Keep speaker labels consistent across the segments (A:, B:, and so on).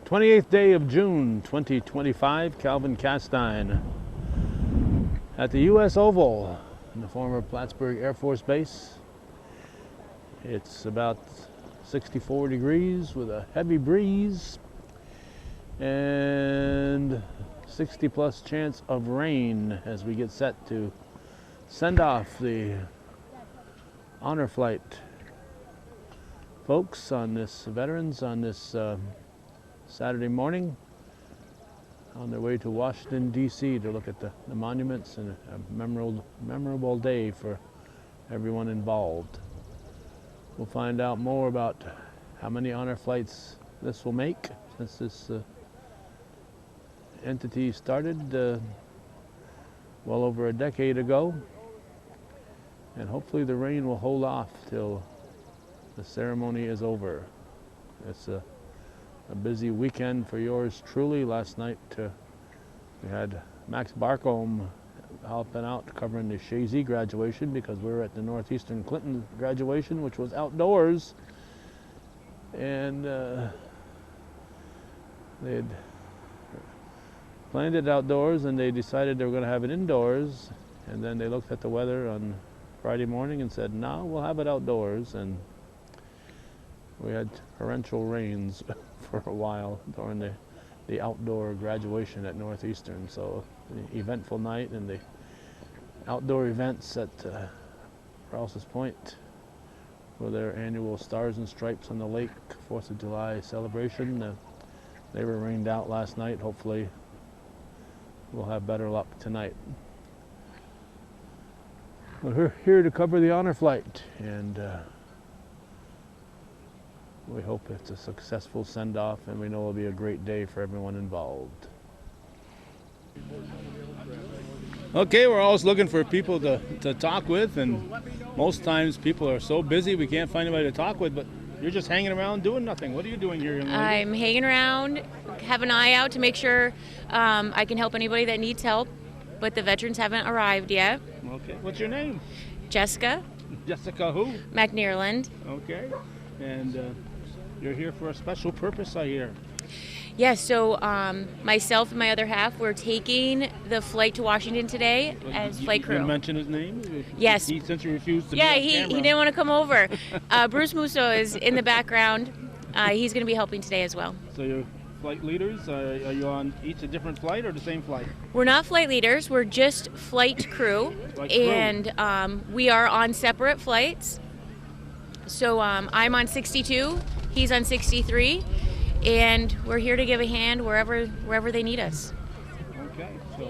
A: 28th day of June 2025, Calvin Castine at the U.S. Oval in the former Plattsburgh Air Force Base. It's about 64 degrees with a heavy breeze and 60 plus chance of rain as we get set to send off the honor flight folks on this veterans on this Saturday morning on their way to Washington, D.C. to look at the monuments, and a memorable day for everyone involved. We'll find out more about how many honor flights this will make since this entity started well over a decade ago, and hopefully the rain will hold off till the ceremony is over. It's a busy weekend for yours truly. Last night we had Max Barcombe helping out covering the Shazy graduation, because we were at the Northeastern Clinton graduation, which was outdoors, and they had planned it outdoors and they decided they were going to have it indoors, and then they looked at the weather on Friday morning and said, no, we'll have it outdoors, and we had torrential rains for a while during the outdoor graduation at Northeastern. So the eventful night and the outdoor events at Rouse's Point for their annual Stars and Stripes on the Lake 4th of July celebration. They were rained out last night. Hopefully we'll have better luck tonight. We're here to cover the honor flight, and we hope it's a successful send-off, and we know it'll be a great day for everyone involved. Okay, we're always looking for people to talk with, and most times people are so busy we can't find anybody to talk with, but you're just hanging around doing nothing. What are you doing here?
B: I'm hanging around, have an eye out to make sure I can help anybody that needs help, but the veterans haven't arrived yet.
A: Okay, what's your name?
B: Jessica.
A: Jessica who?
B: McNearland.
A: Okay, and you're here for a special purpose, I hear.
B: Yes, so myself and my other half, we're taking the flight to Washington today as flight crew.
A: You mention his name?
B: Yes.
A: Since he refused to
B: yeah,
A: be on
B: he
A: camera.
B: didn't want to come over. Bruce Musso is in the background. He's going to be helping today as well.
A: So you're flight leaders? Are you on each a different flight or the same flight?
B: We're not flight leaders. We're just flight crew. And we are on separate flights. So I'm on 62. He's on 63. And we're here to give a hand wherever they need us.
A: Okay, so,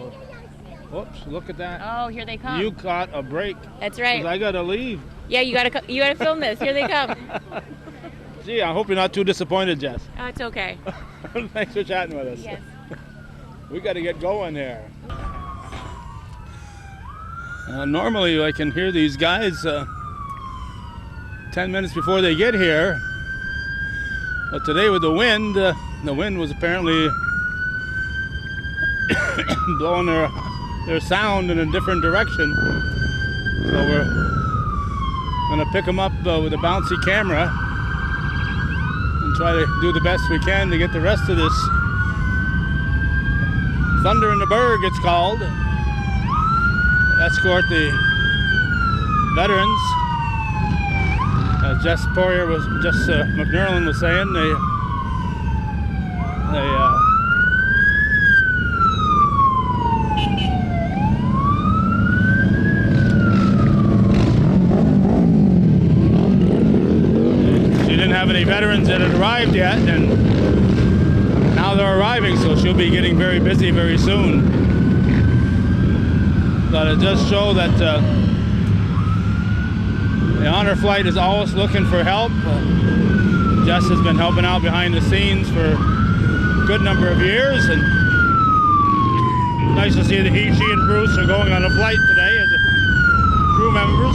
A: whoops, look at that.
B: Oh, here they come.
A: You caught a break.
B: That's right.
A: 'Cause I gotta leave.
B: Yeah, you gotta film this. Here they come.
A: Gee, I hope you're not too disappointed, Jess.
B: It's okay.
A: Thanks for chatting with us.
B: Yes.
A: We gotta get going there. Normally I can hear these guys 10 minutes before they get here. But today with the wind was apparently blowing their sound in a different direction. So we're going to pick them up with a bouncy camera and try to do the best we can to get the rest of this Thunder in the Berg, it's called, escort the veterans. Jess McNearland was saying, she didn't have any veterans that had arrived yet, and now they're arriving, so she'll be getting very busy very soon. But it does show that the honor flight is always looking for help. Jess has been helping out behind the scenes for a good number of years, and it's nice to see that she and Bruce are going on a flight today as crew members.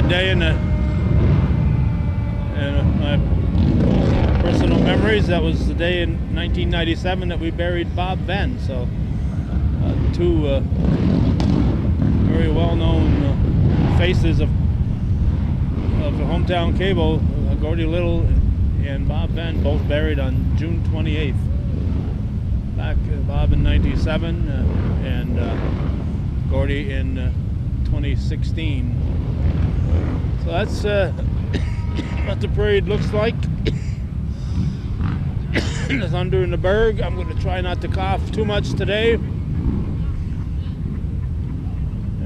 A: sad day in my personal memories. That was the day in 1997 that we buried Bob Venn. So two very well-known faces of the hometown cable, Gordy Little and Bob Venn, both buried on June 28th. Back Bob in 97 and Gordy in 2016. So that's what the parade looks like. The thunder in the berg. I'm going to try not to cough too much today.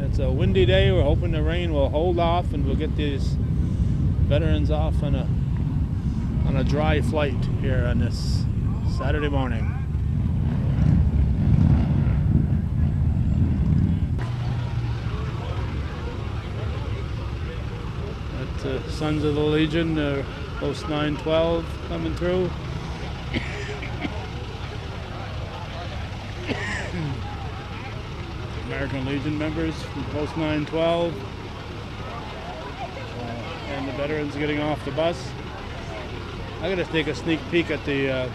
A: It's a windy day. We're hoping the rain will hold off and we'll get these veterans off on a dry flight here on this Saturday morning. That's Sons of the Legion, Post 912 coming through. American Legion members from Post 912. And the veterans getting off the bus. I gotta take a sneak peek at the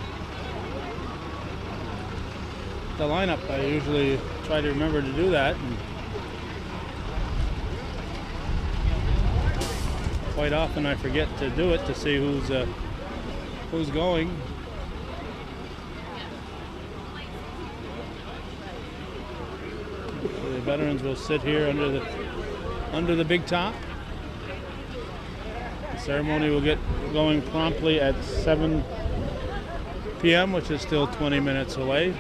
A: lineup. I usually try to remember to do that. And quite often I forget to do it to see who's going. The veterans will sit here under the big top. The ceremony will get going promptly at 7 p.m., which is still 20 minutes away.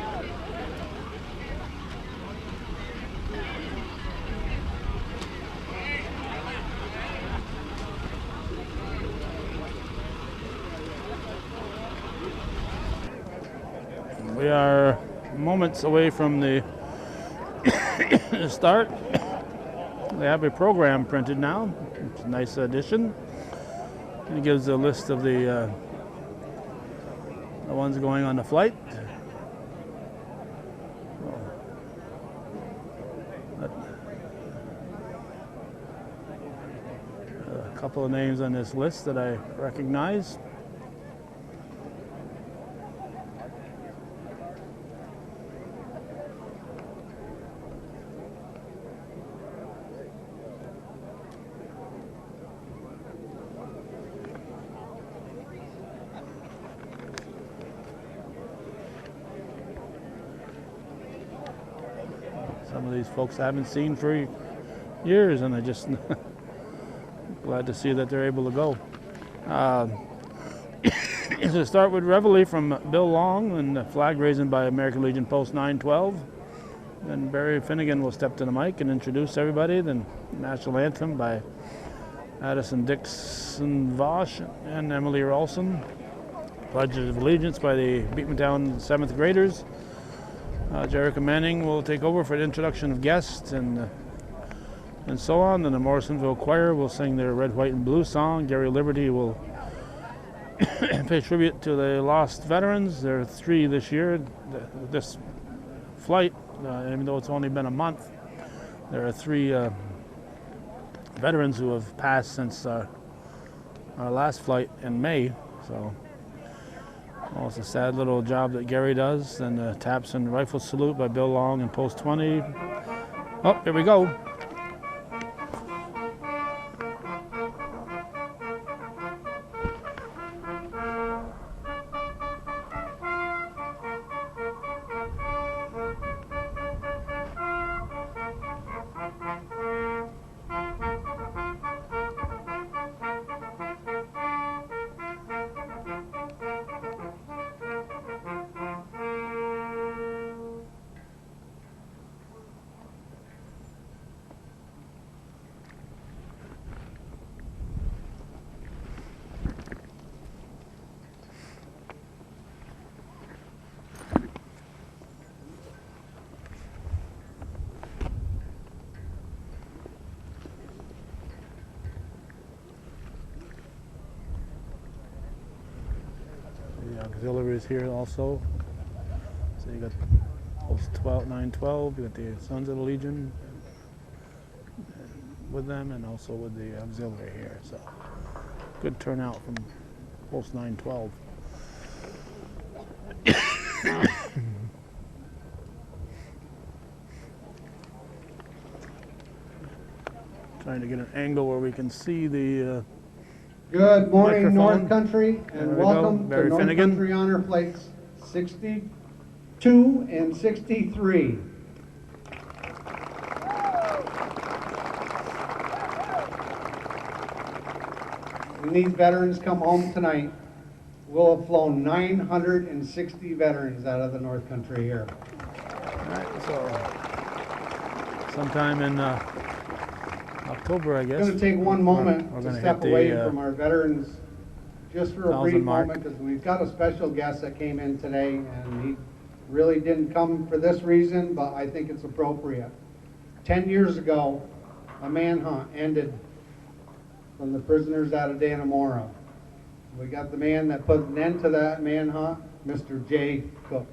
A: We are moments away from the start. They have a program printed now. It's a nice addition. It gives a list of the ones going on the flight. A couple of names on this list that I recognize. Some of these folks I haven't seen for years, and I just glad to see that they're able to go. To start with reveille from Bill Long and flag raising by American Legion Post 912. Then Barry Finnegan will step to the mic and introduce everybody. Then national anthem by Addison Dixon Vosh and Emily Ralston. Pledge of Allegiance by the Beekmantown 7th graders. Jerica Manning will take over for the introduction of guests and so on. Then the Morrisonville Choir will sing their Red, White, and Blue song. Gary Liberty will pay tribute to the lost veterans. There are 3 this year. This flight, even though it's only been a month, there are 3 veterans who have passed since our last flight in May. So. Oh, it's a sad little job that Gary does. And the taps and rifle salute by Bill Long and Post 20. Oh, here we go. The auxiliaries here also. So you got Post 912, you got the Sons of the Legion, with them and also with the auxiliary here. So good turnout from Post 912. Trying to get an angle where we can see the
C: Good morning,
A: microphone.
C: North Country,
A: There
C: and
A: we go.
C: welcome
A: Barry
C: to North
A: Finnegan.
C: Country Honor Flights 62 and 63. When these veterans come home tonight, we'll have flown 960 veterans out of the North Country here.
A: All right, so sometime in October, I guess.
C: It's going to take one moment
A: we're
C: to
A: gonna
C: step
A: hit
C: away
A: the,
C: from our veterans just for a
A: 1,000
C: brief
A: mark.
C: moment, because we've got a special guest that came in today, and he really didn't come for this reason, but I think it's appropriate. 10 years ago, a manhunt ended from the prisoners out of Dannemora. We got the man that put an end to that manhunt, Mr. Jay Cook.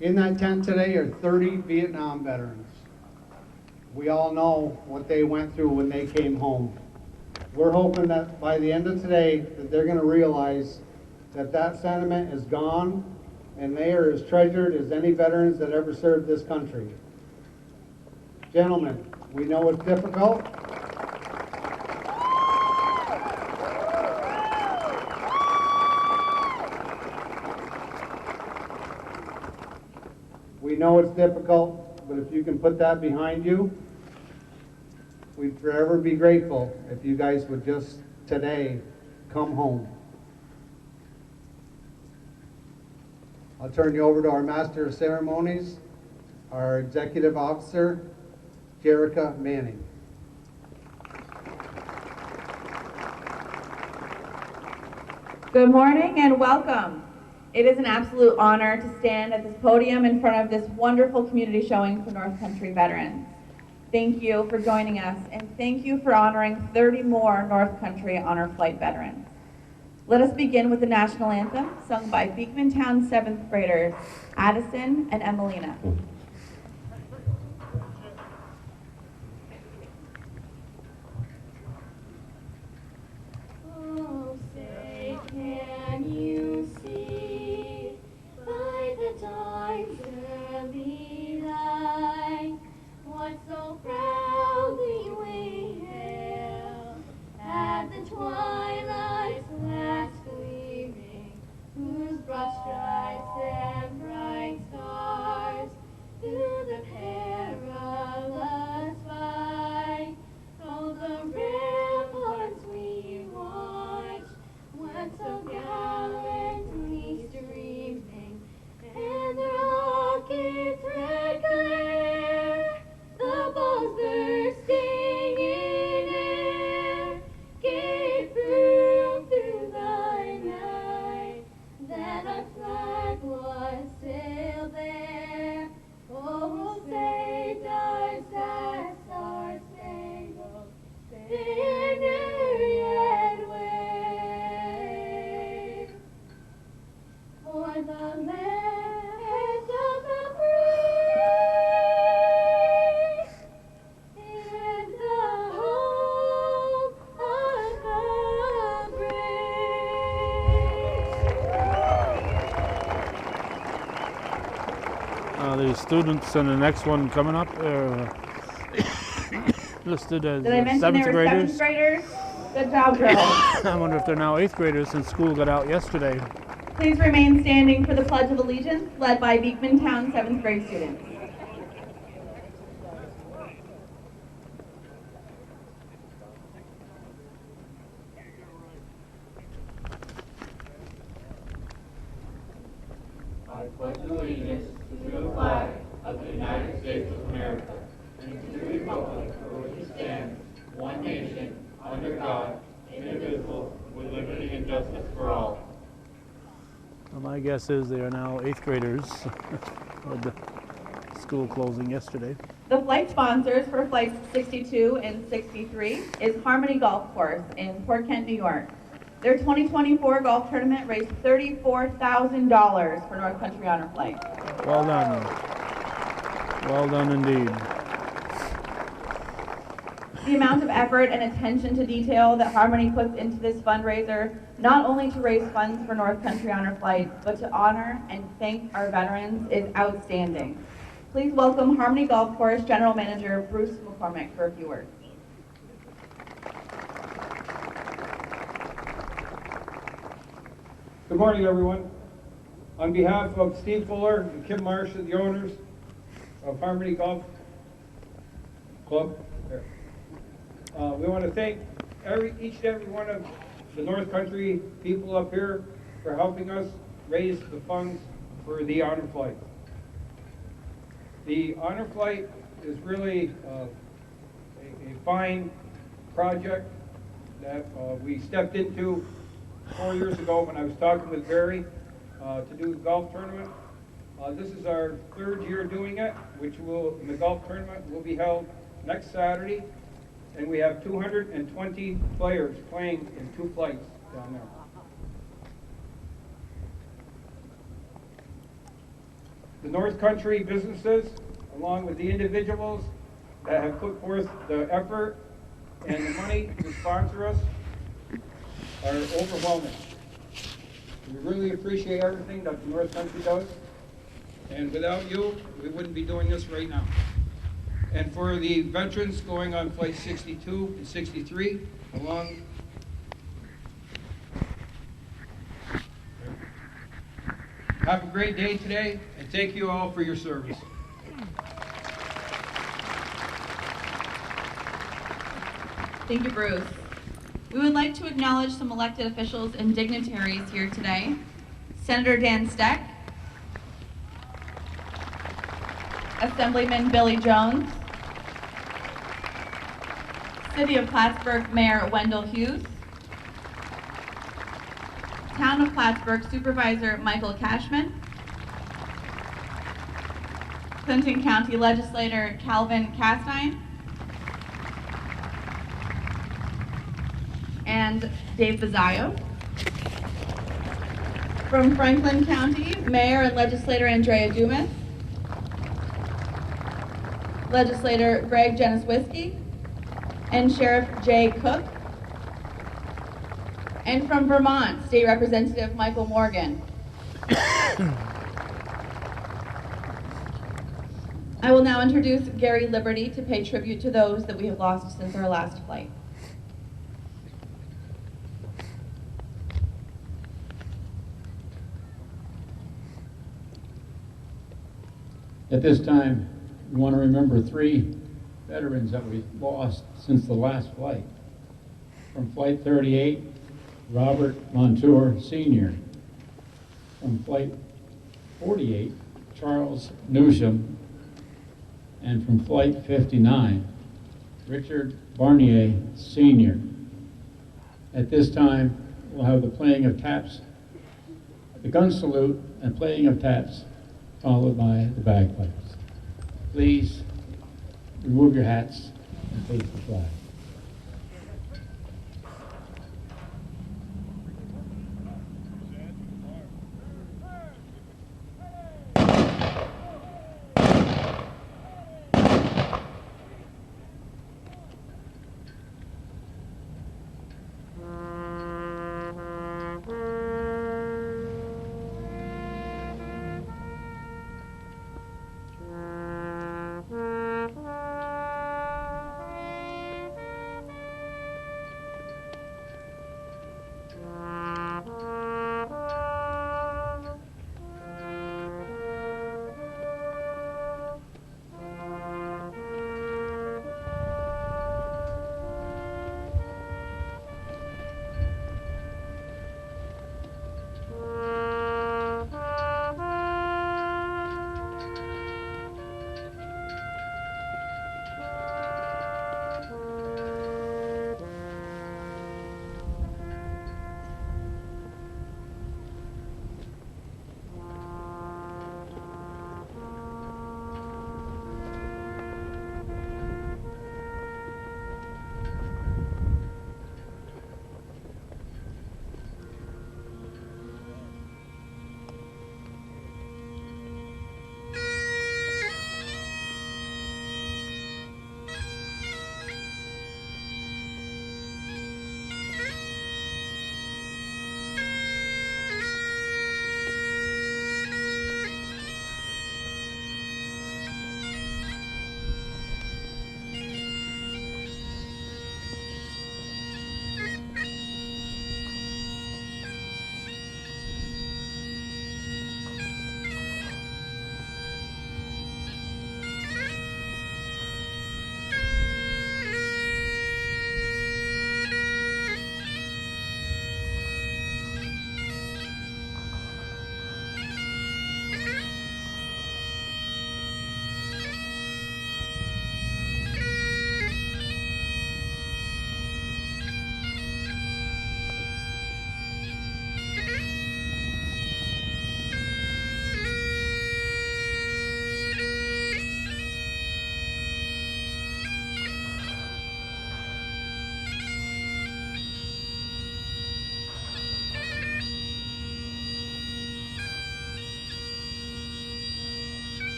C: In that tent today are 30 Vietnam veterans. We all know what they went through when they came home. We're hoping that by the end of today that they're going to realize that that sentiment is gone and they are as treasured as any veterans that ever served this country. Gentlemen, we know it's difficult. We know it's difficult, but if you can put that behind you, we'd forever be grateful if you guys would just today come home. I'll turn you over to our Master of Ceremonies, our Executive Officer, Jerica Manning.
D: Good morning and welcome. It is an absolute honor to stand at this podium in front of this wonderful community showing for North Country veterans. Thank you for joining us, and thank you for honoring 30 more North Country Honor Flight veterans. Let us begin with the national anthem sung by Beekmantown 7th graders Addison and Emelina.
E: Oh, say, can you see by the dawn's early light what so proudly we hailed at the twilight's last gleaming, whose broad stripes and bright stars through the perilous fight told the ramparts we watched went so gallantly streaming, and their rockets red glare, the balls bursting in air, gave proof through the night that our flag was still there. Oh, say does that star-spangled banner yet wave? For the land of the free and the hope of the brave.
A: The students in the next one coming up are listed as
D: Did I mention they
A: 7th
D: were
A: graders.
D: 7th graders? Good job, girls.
A: I wonder if they're now 8th graders since school got out yesterday.
D: Please remain standing for the Pledge of Allegiance led by Beekmantown 7th grade students.
F: I pledge allegiance to the flag of the United States of America and to the republic for which it stands, one nation, under God, indivisible, with liberty and justice for all.
A: Well, my guess is they are now 8th graders with the school closing yesterday.
D: The flight sponsors for flights 62 and 63 is Harmony Golf Course in Port Kent, New York. Their 2024 golf tournament raised $34,000 for North Country Honor Flight.
A: Well done. Well done indeed.
D: The amount of effort and attention to detail that Harmony puts into this fundraiser, not only to raise funds for North Country Honor Flight, but to honor and thank our veterans, is outstanding. Please welcome Harmony Golf Course General Manager Bruce McCormick for a few words.
G: Good morning, everyone. On behalf of Steve Fuller and Kim Marsh, the owners of Harmony Golf Club, we want to thank each and every one of the North Country people up here for helping us raise the funds for the Honor Flight. The Honor Flight is really a fine project that we stepped into 4 years ago when I was talking with Barry to do the golf tournament. This is our third year doing it, which the golf tournament will be held next Saturday, and we have 220 players playing in 2 flights down there. The North Country businesses, along with the individuals that have put forth the effort and the money to sponsor us, are overwhelming. We really appreciate everything that the North Country does, and without you, we wouldn't be doing this right now. And for the veterans going on flight 62 and 63, along, have a great day today, and thank you all for your service.
D: Thank you, Bruce. We would like to acknowledge some elected officials and dignitaries here today. Senator Dan Steck, Assemblyman Billy Jones, City of Plattsburgh Mayor Wendell Hughes, Town of Plattsburgh Supervisor Michael Cashman, Clinton County Legislator Calvin Castine, and Dave Bazzaio. From Franklin County, Mayor and Legislator Andrea Dumas, Legislator Greg Janiswiski, and Sheriff Jay Cook. And from Vermont, State Representative Michael Morgan. I will now introduce Gary Liberty to pay tribute to those that we have lost since our last flight.
H: At this time, we want to remember 3 veterans that we lost since the last flight. From Flight 38, Robert Montour Sr. From Flight 48, Charles Newsham. And from Flight 59, Richard Barnier Sr. At this time, we'll have the playing of taps, the gun salute and playing of taps, followed by the bagpipes. Please remove your hats and face the flag.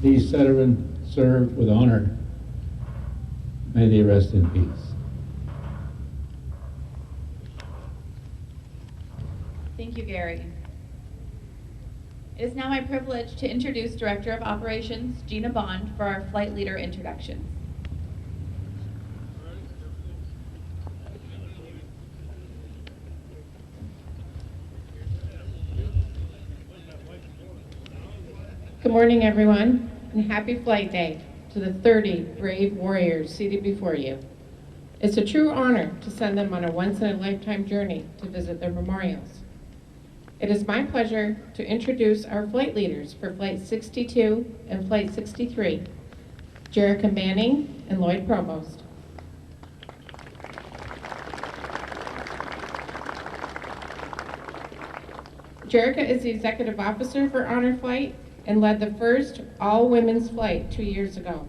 H: These veterans served with honor. May they rest in peace.
D: Thank you, Gary. It is now my privilege to introduce Director of Operations, Gina Bond, for our flight leader introductions.
I: Good morning, everyone, and happy Flight Day to the 30 brave warriors seated before you. It's a true honor to send them on a once-in-a-lifetime journey to visit their memorials. It is my pleasure to introduce our flight leaders for Flight 62 and Flight 63, Jerica Manning and Lloyd Provost. Jerica is the Executive Officer for Honor Flight and led the first all-women's flight 2 years ago.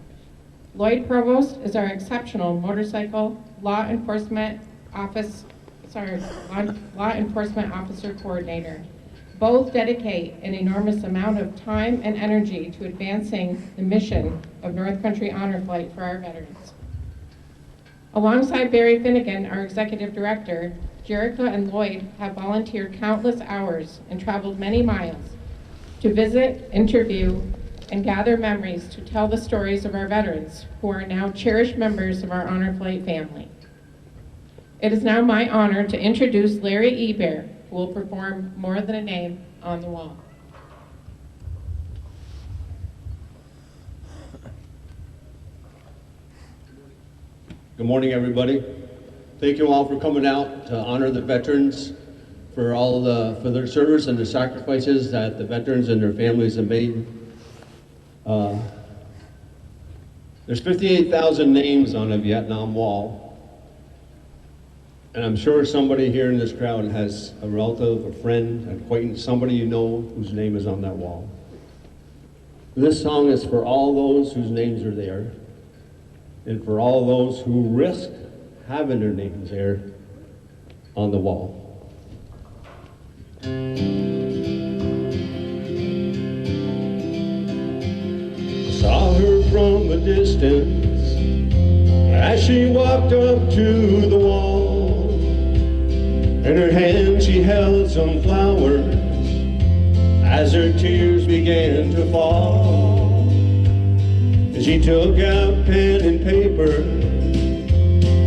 I: Lloyd Provost is our exceptional motorcycle law enforcement officer coordinator. Both dedicate an enormous amount of time and energy to advancing the mission of North Country Honor Flight for our veterans. Alongside Barry Finnegan, our executive director, Jerica and Lloyd have volunteered countless hours and traveled many miles to visit, interview, and gather memories to tell the stories of our veterans who are now cherished members of our Honor Flight family. It is now my honor to introduce Larry Ebert, who will perform More Than a Name on the Wall.
J: Good morning, everybody. Thank you all for coming out to honor the veterans for for their service and the sacrifices that the veterans and their families have made. There's 58,000 names on a Vietnam wall, and I'm sure somebody here in this crowd has a relative, a friend, an acquaintance, somebody you know whose name is on that wall. This song is for all those whose names are there, and for all those who risk having their names there on the wall. Saw her from a distance as she walked up to the wall. In her hand she held some flowers as her tears began to fall. And she took out pen and paper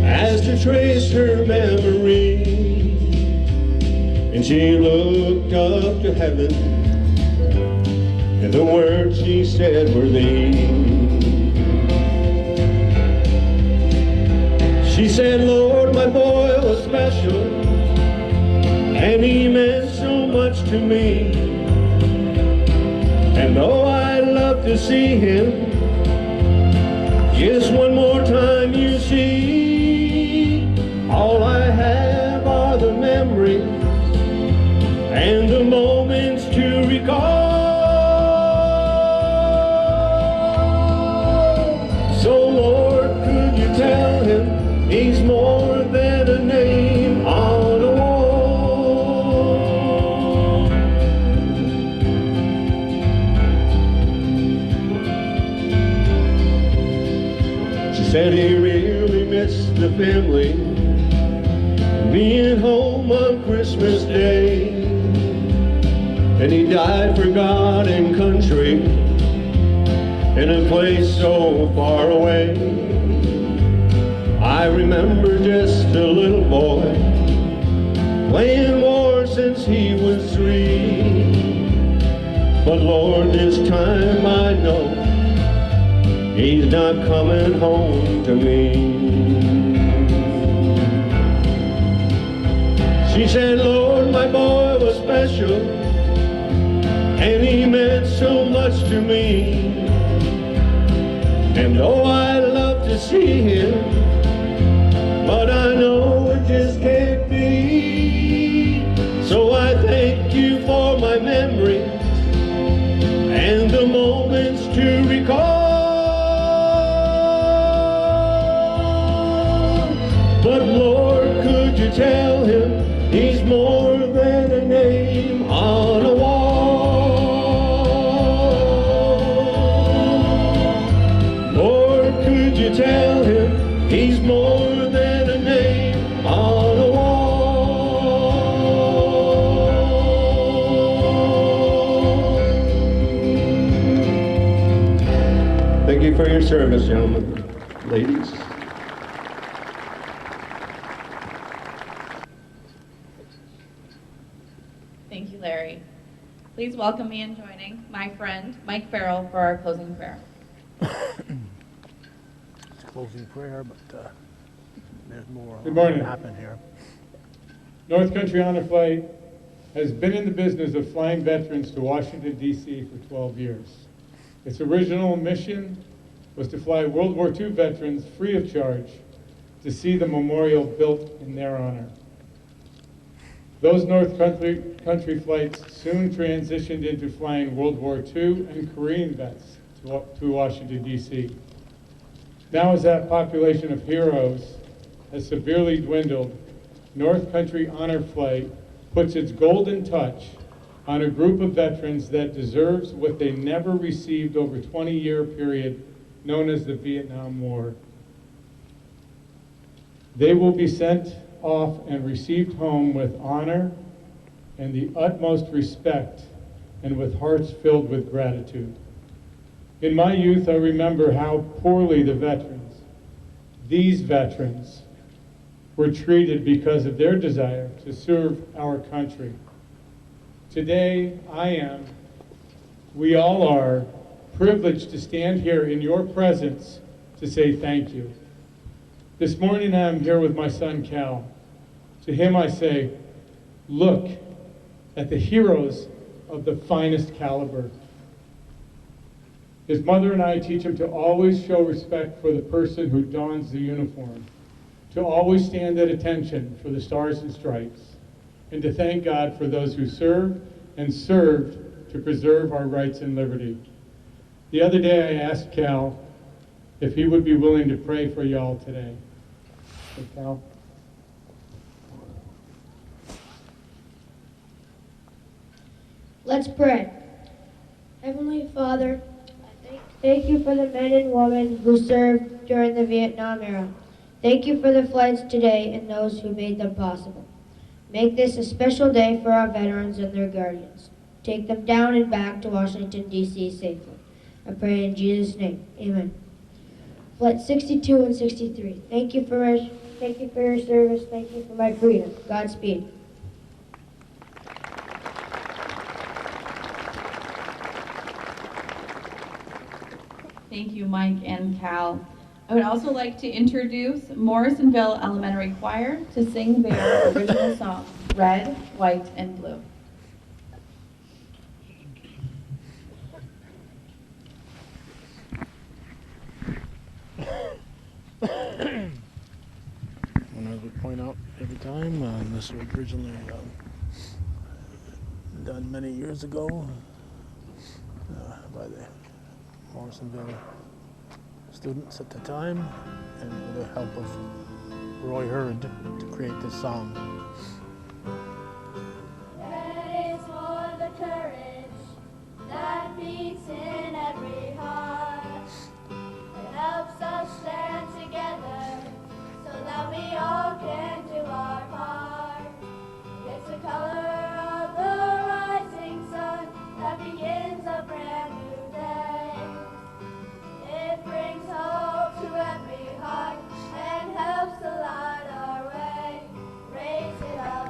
J: as to trace her memory. And she looked up to heaven, and the words she said were these. She said, Lord, my boy was special, and he meant so much to me. And though I love to see him, just one more time, you see, all I have are the memories and the moments to recall. So Lord, could you tell him he's more than a name on a wall? She said he really missed the family, being home on Christmas Day. And he died for God and country in a place so far away. I remember just a little boy playing war since he was 3. But Lord, this time I know he's not coming home to me. She said, Lord, my boy was special, and he meant so much to me. And oh, I love to see him, but I know it just can't be. So I thank you for my memories and the moments to recall. But Lord, could you tell him he's more than a name on a wall? He's more than a name on a wall. Thank you for your service, gentlemen, ladies.
D: Thank you, Larry. Please welcome me in joining my friend Mike Farrell for our closing prayer.
A: It's closing prayer, but there's more
K: Good morning.
A: to happen here.
K: North Country Honor Flight has been in the business of flying veterans to Washington, D.C. for 12 years. Its original mission was to fly World War II veterans free of charge to see the memorial built in their honor. Those North Country flights soon transitioned into flying World War II and Korean vets to Washington, D.C. Now, as that population of heroes has severely dwindled, North Country Honor Flight puts its golden touch on a group of veterans that deserves what they never received over a 20-year period known as the Vietnam War. They will be sent off and received home with honor and the utmost respect and with hearts filled with gratitude. In my youth, I remember how poorly these veterans, were treated because of their desire to serve our country. Today, we all are, privileged to stand here in your presence to say thank you. This morning, I am here with my son, Cal. To him, I say, look at the heroes of the finest caliber. His mother and I teach him to always show respect for the person who dons the uniform, to always stand at attention for the stars and stripes, and to thank God for those who served and served to preserve our rights and liberty. The other day I asked Cal if he would be willing to pray for y'all today. So, Cal.
E: Let's pray. Heavenly Father, thank you for the men and women who served during the Vietnam era. Thank you for the flights today and those who made them possible. Make this a special day for our veterans and their guardians. Take them down and back to Washington, D.C. safely. I pray in Jesus' name. Amen. Flight 62 and 63. Thank you for your service. Thank you for my freedom. Godspeed.
D: Thank you, Mike and Cal. I would also like to introduce Morrisonville Elementary Choir to sing their original song, Red, White, and Blue.
A: And as we point out every time, this was originally done many years ago by the Morrisonville students at the time, and with the help of Roy Hurd to create this song.
E: Red is for the courage that beats in every heart. It helps us stand together so that we all can do our part. It's the color of the rising sun that begins a brand new day. It brings hope to every heart and helps to light our way. Raise it up.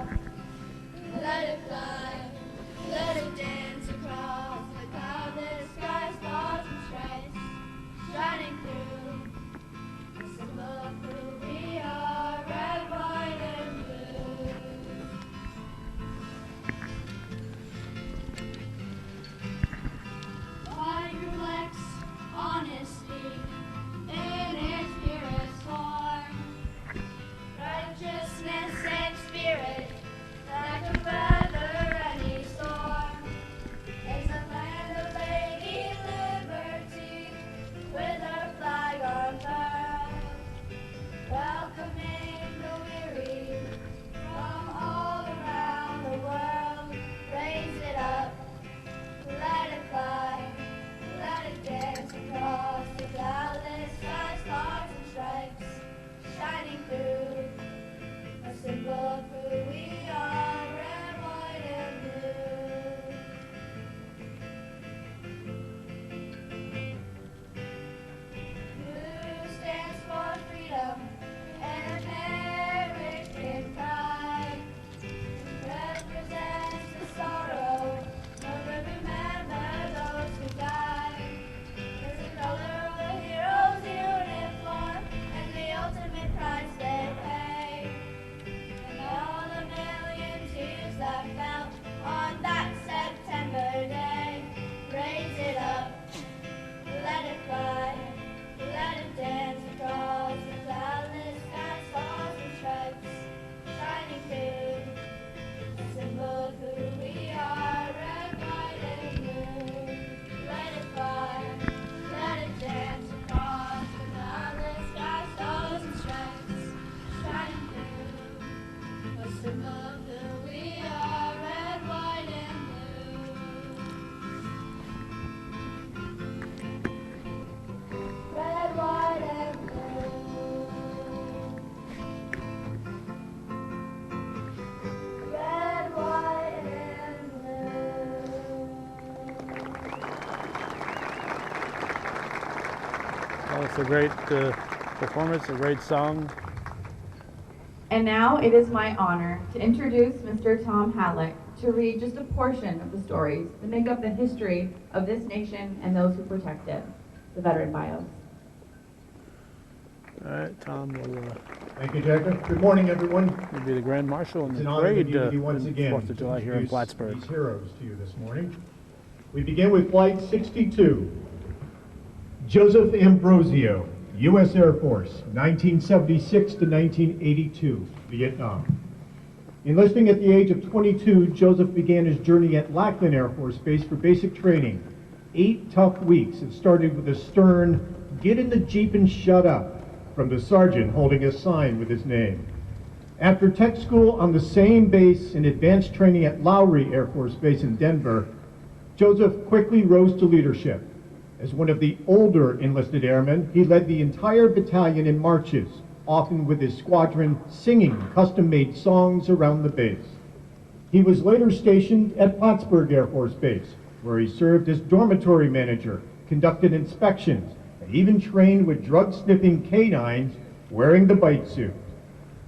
F: above who we are, red, white, and blue. Red, white, and blue. Red, white, and blue.
A: Well, it's a great performance, a great song.
D: And now it is my honor to introduce Mr. Tom Halleck to read just a portion of the stories that make up the history of this nation and those who protect it, the veteran bios.
A: All right, Tom will
L: Thank you, Jacob. Good morning, everyone.
A: you'll be the Grand Marshal in
L: It's
A: the
L: an honor to
A: parade
L: be with you once again
A: 4th of July
L: to
A: here in
L: introduce
A: Plattsburgh.
L: these heroes to you this morning. We begin with Flight 62. Joseph Ambrosio, U.S. Air Force, 1976 to 1982, Vietnam. Enlisting at the age of 22, Joseph began his journey at Lackland Air Force Base for basic training. 8 tough weeks. It started with a stern, "Get in the Jeep and shut up," from the sergeant holding a sign with his name. After tech school on the same base and advanced training at Lowry Air Force Base in Denver, Joseph quickly rose to leadership. As one of the older enlisted airmen, he led the entire battalion in marches, often with his squadron singing custom-made songs around the base. He was later stationed at Plattsburgh Air Force Base, where he served as dormitory manager, conducted inspections, and even trained with drug-sniffing canines wearing the bite suit.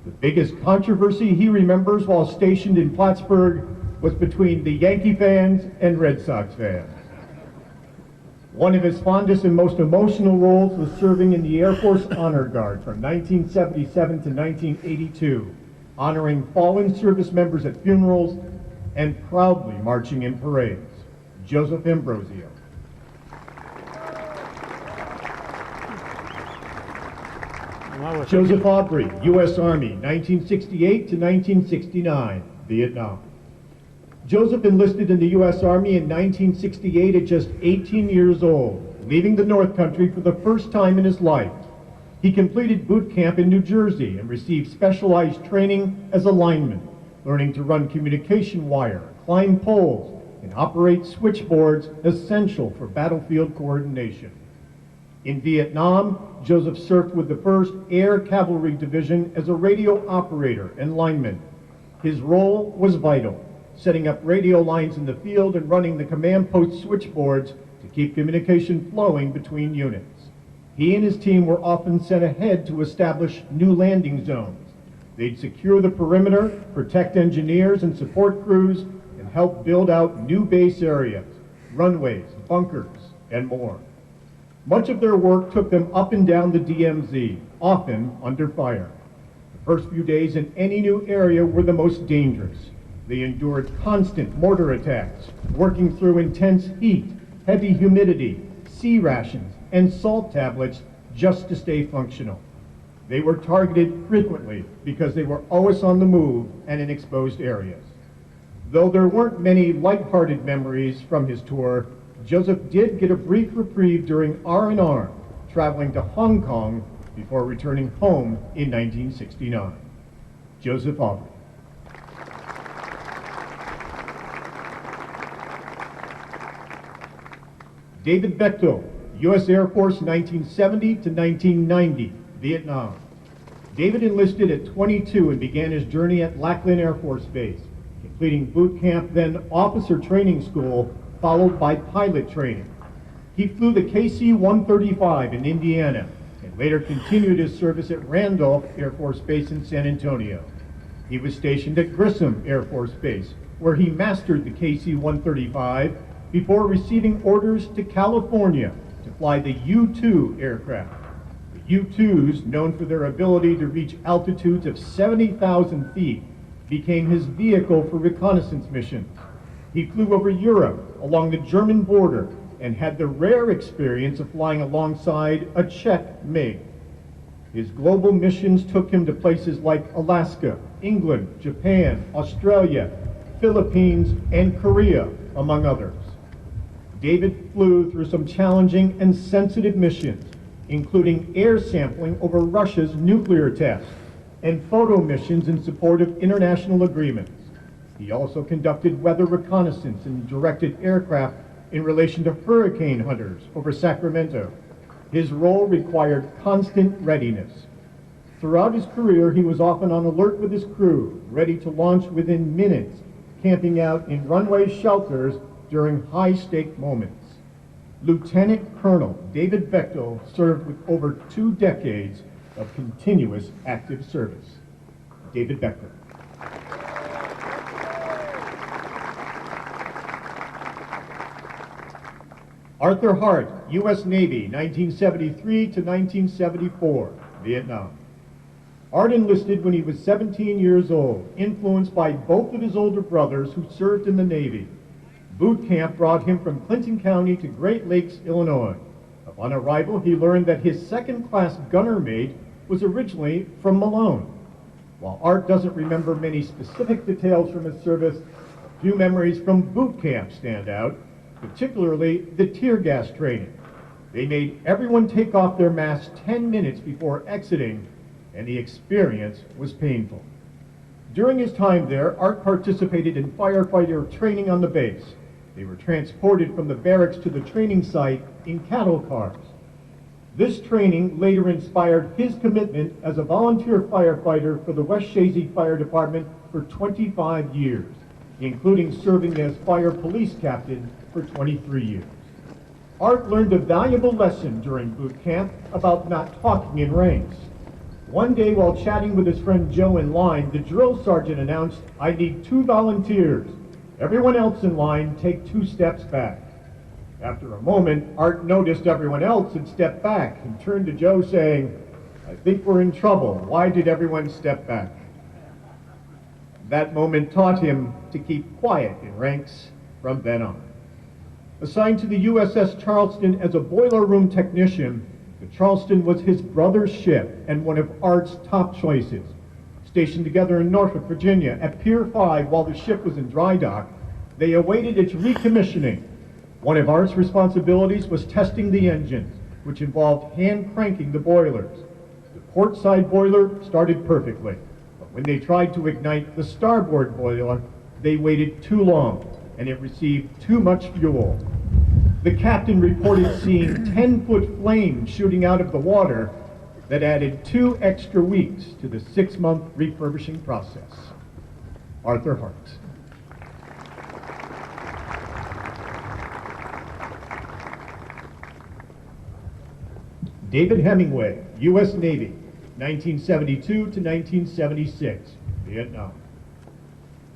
L: The biggest controversy he remembers while stationed in Plattsburgh was between the Yankee fans and Red Sox fans. One of his fondest and most emotional roles was serving in the Air Force Honor Guard from 1977 to 1982, honoring fallen service members at funerals and proudly marching in parades. Joseph Ambrosio. Joseph Aubrey, U.S. Army, 1968 to 1969, Vietnam. Joseph enlisted in the U.S. Army in 1968 at just 18 years old, leaving the North Country for the first time in his life. He completed boot camp in New Jersey and received specialized training as a lineman, learning to run communication wire, climb poles, and operate switchboards essential for battlefield coordination. In Vietnam, Joseph served with the 1st Air Cavalry Division as a radio operator and lineman. His role was vital, setting up radio lines in the field and running the command post switchboards to keep communication flowing between units. He and his team were often sent ahead to establish new landing zones. They'd secure the perimeter, protect engineers and support crews, and help build out new base areas, runways, bunkers, and more. Much of their work took them up and down the DMZ, often under fire. The first few days in any new area were the most dangerous. They endured constant mortar attacks, working through intense heat, heavy humidity, sea rations, and salt tablets just to stay functional. They were targeted frequently because they were always on the move and in exposed areas. Though there weren't many lighthearted memories from his tour, Joseph did get a brief reprieve during R&R, traveling to Hong Kong before returning home in 1969. Joseph Aubrey. David Bechtel, U.S. Air Force, 1970 to 1990, Vietnam. David enlisted at 22 and began his journey at Lackland Air Force Base, completing boot camp, then officer training school, followed by pilot training. He flew the KC-135 in Indiana and later continued his service at Randolph Air Force Base in San Antonio. He was stationed at Grissom Air Force Base, where he mastered the KC-135 before receiving orders to California to fly the U-2 aircraft. The U-2s, known for their ability to reach altitudes of 70,000 feet, became his vehicle for reconnaissance missions. He flew over Europe, along the German border, and had the rare experience of flying alongside a Czech MiG. His global missions took him to places like Alaska, England, Japan, Australia, Philippines, and Korea, among others. David flew through some challenging and sensitive missions, including air sampling over Russia's nuclear tests, and photo missions in support of international agreements. He also conducted weather reconnaissance and directed aircraft in relation to hurricane hunters over Sacramento. His role required constant readiness. Throughout his career, he was often on alert with his crew, ready to launch within minutes, camping out in runway shelters during high-stake moments. Lieutenant Colonel David Bechtel served with over 2 decades of continuous active service. David Bechtel. Arthur Hart, U.S. Navy, 1973 to 1974, Vietnam. Art enlisted when he was 17 years old, influenced by both of his older brothers who served in the Navy. Boot camp brought him from Clinton County to Great Lakes, Illinois. Upon arrival, he learned that his second-class gunner mate was originally from Malone. While Art doesn't remember many specific details from his service, a few memories from boot camp stand out, particularly the tear gas training. They made everyone take off their masks 10 minutes before exiting, and the experience was painful. During his time there, Art participated in firefighter training on the base. They were transported from the barracks to the training site in cattle cars. This training later inspired his commitment as a volunteer firefighter for the West Chazy Fire Department for 25 years, including serving as fire police captain for 23 years. Art learned a valuable lesson during boot camp about not talking in ranks. One day while chatting with his friend Joe in line, the drill sergeant announced, "I need 2 volunteers. Everyone else in line take 2 steps back." After a moment, Art noticed everyone else had stepped back and turned to Joe saying, "I think we're in trouble. Why did everyone step back?" That moment taught him to keep quiet in ranks from then on. Assigned to the USS Charleston as a boiler room technician, the Charleston was his brother's ship and one of Art's top choices. Stationed together in Norfolk, Virginia at Pier 5 while the ship was in dry dock, they awaited its recommissioning. One of Art's responsibilities was testing the engines, which involved hand cranking the boilers. The port side boiler started perfectly, but when they tried to ignite the starboard boiler, they waited too long and it received too much fuel. The captain reported seeing 10-foot flames shooting out of the water that added 2 extra weeks to the 6-month refurbishing process. Arthur Hart. David Hemingway, U.S. Navy, 1972 to 1976, Vietnam.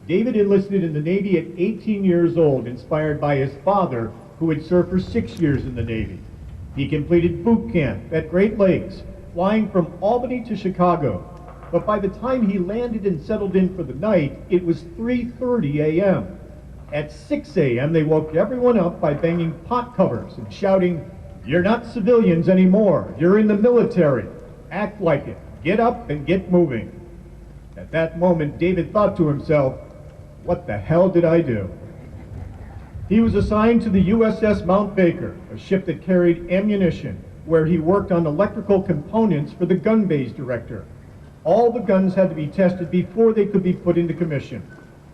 L: David enlisted in the Navy at 18 years old, inspired by his father, who had served for 6 years in the Navy. He completed boot camp at Great Lakes, flying from Albany to Chicago. But by the time he landed and settled in for the night, it was 3:30 a.m. At 6 a.m., they woke everyone up by banging pot covers and shouting, "You're not civilians anymore. You're in the military. Act like it. Get up and get moving." At that moment, David thought to himself, "What the hell did I do?" He was assigned to the USS Mount Baker, a ship that carried ammunition, where he worked on electrical components for the gun bay's director. All the guns had to be tested before they could be put into commission.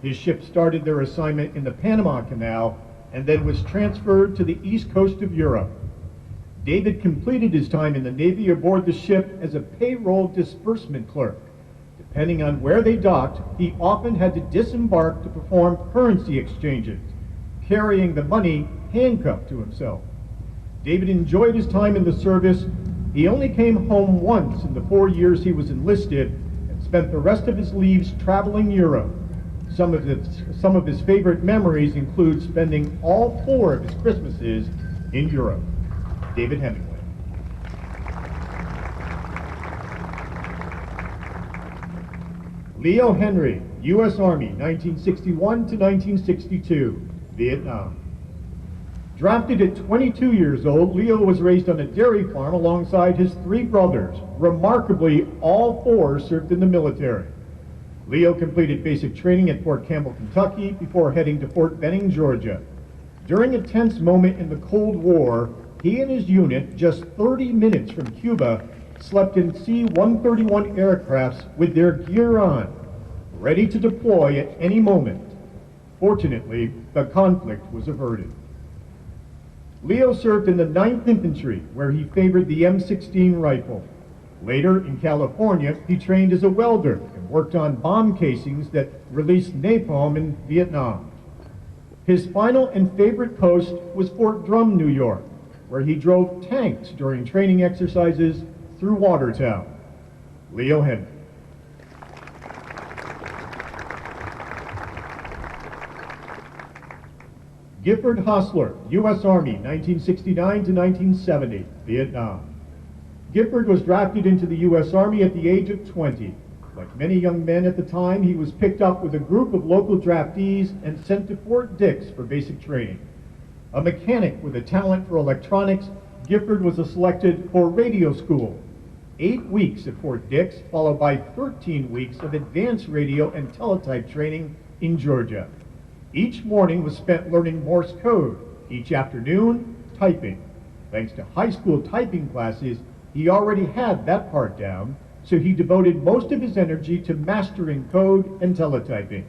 L: His ship started their assignment in the Panama Canal and then was transferred to the east coast of Europe. David completed his time in the Navy aboard the ship as a payroll disbursement clerk. Depending on where they docked, he often had to disembark to perform currency exchanges, carrying the money handcuffed to himself. David enjoyed his time in the service. He only came home once in the 4 years he was enlisted and spent the rest of his leaves traveling Europe. Some of his favorite memories include spending all 4 of his Christmases in Europe. David Hemingway. Leo Henry, U.S. Army, 1961 to 1962, Vietnam. Drafted at 22 years old, Leo was raised on a dairy farm alongside his 3 brothers. Remarkably, all 4 served in the military. Leo completed basic training at Fort Campbell, Kentucky, before heading to Fort Benning, Georgia. During a tense moment in the Cold War, he and his unit, just 30 minutes from Cuba, slept in C-131 aircrafts with their gear on, ready to deploy at any moment. Fortunately, the conflict was averted. Leo served in the 9th Infantry, where he favored the M16 rifle. Later, in California, he trained as a welder and worked on bomb casings that released napalm in Vietnam. His final and favorite post was Fort Drum, New York, where he drove tanks during training exercises through Watertown. Leo Henry. Gifford Hostler, U.S. Army, 1969 to 1970, Vietnam. Gifford was drafted into the U.S. Army at the age of 20. Like many young men at the time, he was picked up with a group of local draftees and sent to Fort Dix for basic training. A mechanic with a talent for electronics, Gifford was selected for radio school. 8 weeks at Fort Dix, followed by 13 weeks of advanced radio and teletype training in Georgia. Each morning was spent learning Morse code, each afternoon, typing. Thanks to high school typing classes, he already had that part down, so he devoted most of his energy to mastering code and teletyping.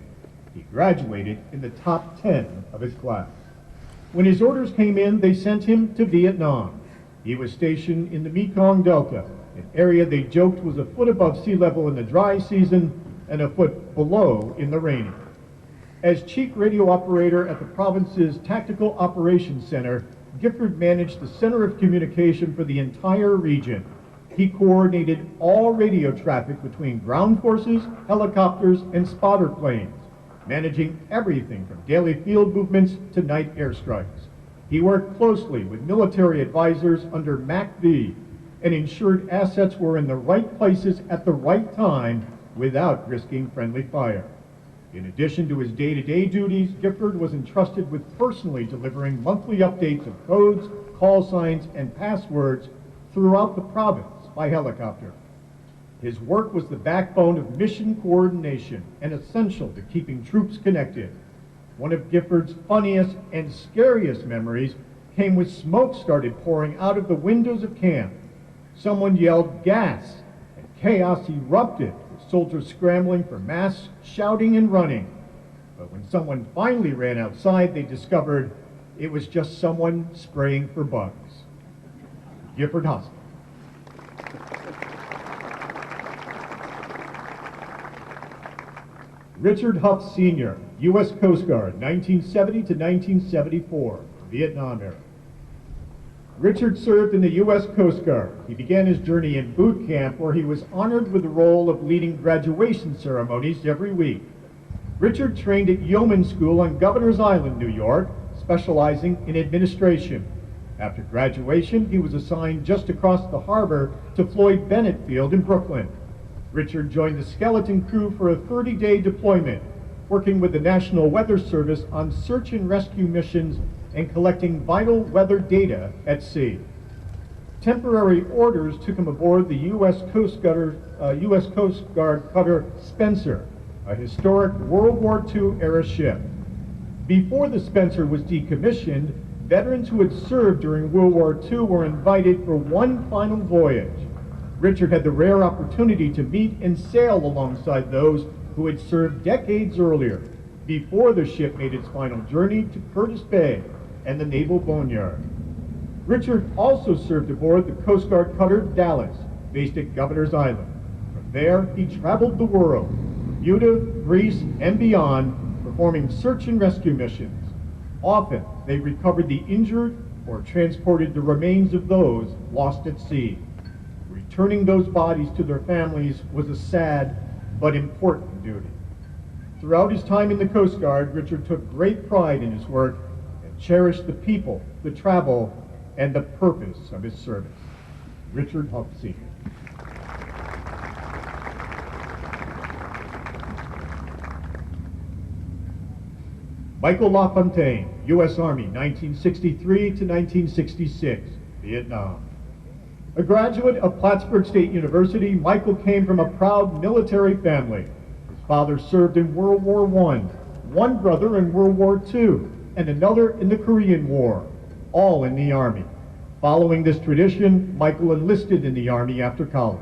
L: He graduated in the top 10 of his class. When his orders came in, they sent him to Vietnam. He was stationed in the Mekong Delta, an area they joked was a foot above sea level in the dry season and a foot below in the rainy. As chief radio operator at the province's Tactical Operations Center, Gifford managed the center of communication for the entire region. He coordinated all radio traffic between ground forces, helicopters, and spotter planes, managing everything from daily field movements to night airstrikes. He worked closely with military advisors under MACV and ensured assets were in the right places at the right time without risking friendly fire. In addition to his day-to-day duties, Gifford was entrusted with personally delivering monthly updates of codes, call signs, and passwords throughout the province by helicopter. His work was the backbone of mission coordination and essential to keeping troops connected. One of Gifford's funniest and scariest memories came when smoke started pouring out of the windows of camp. Someone yelled gas, and chaos erupted, with soldiers scrambling for masks, shouting and running. But when someone finally ran outside, they discovered it was just someone spraying for bugs. Gifford Hostler. Richard Huff Sr., U.S. Coast Guard, 1970 to 1974, Vietnam era. Richard served in the U.S. Coast Guard. He began his journey in boot camp, where he was honored with the role of leading graduation ceremonies every week. Richard trained at Yeoman School on Governor's Island, New York, specializing in administration. After graduation, he was assigned just across the harbor to Floyd Bennett Field in Brooklyn. Richard joined the skeleton crew for a 30-day deployment, working with the National Weather Service on search and rescue missions and collecting vital weather data at sea. Temporary orders took him aboard the U.S. Coast Guard cutter Spencer, a historic World War II era ship. Before the Spencer was decommissioned, veterans who had served during World War II were invited for one final voyage. Richard had the rare opportunity to meet and sail alongside those who had served decades earlier, before the ship made its final journey to Curtis Bay and the Naval Boneyard. Richard also served aboard the Coast Guard cutter Dallas, based at Governor's Island. From there, he traveled the world, Bermuda, Greece, and beyond, performing search and rescue missions. Often, they recovered the injured or transported the remains of those lost at sea. Returning those bodies to their families was a sad but important duty. Throughout his time in the Coast Guard, Richard took great pride in his work and cherished the people, the travel, and the purpose of his service. Richard Huff Sr. Michael LaFontaine, U.S. Army, 1963 to 1966, Vietnam. A graduate of Plattsburgh State University, Michael came from a proud military family. His father served in World War I, one brother in World War II, and another in the Korean War, all in the Army. Following this tradition, Michael enlisted in the Army after college.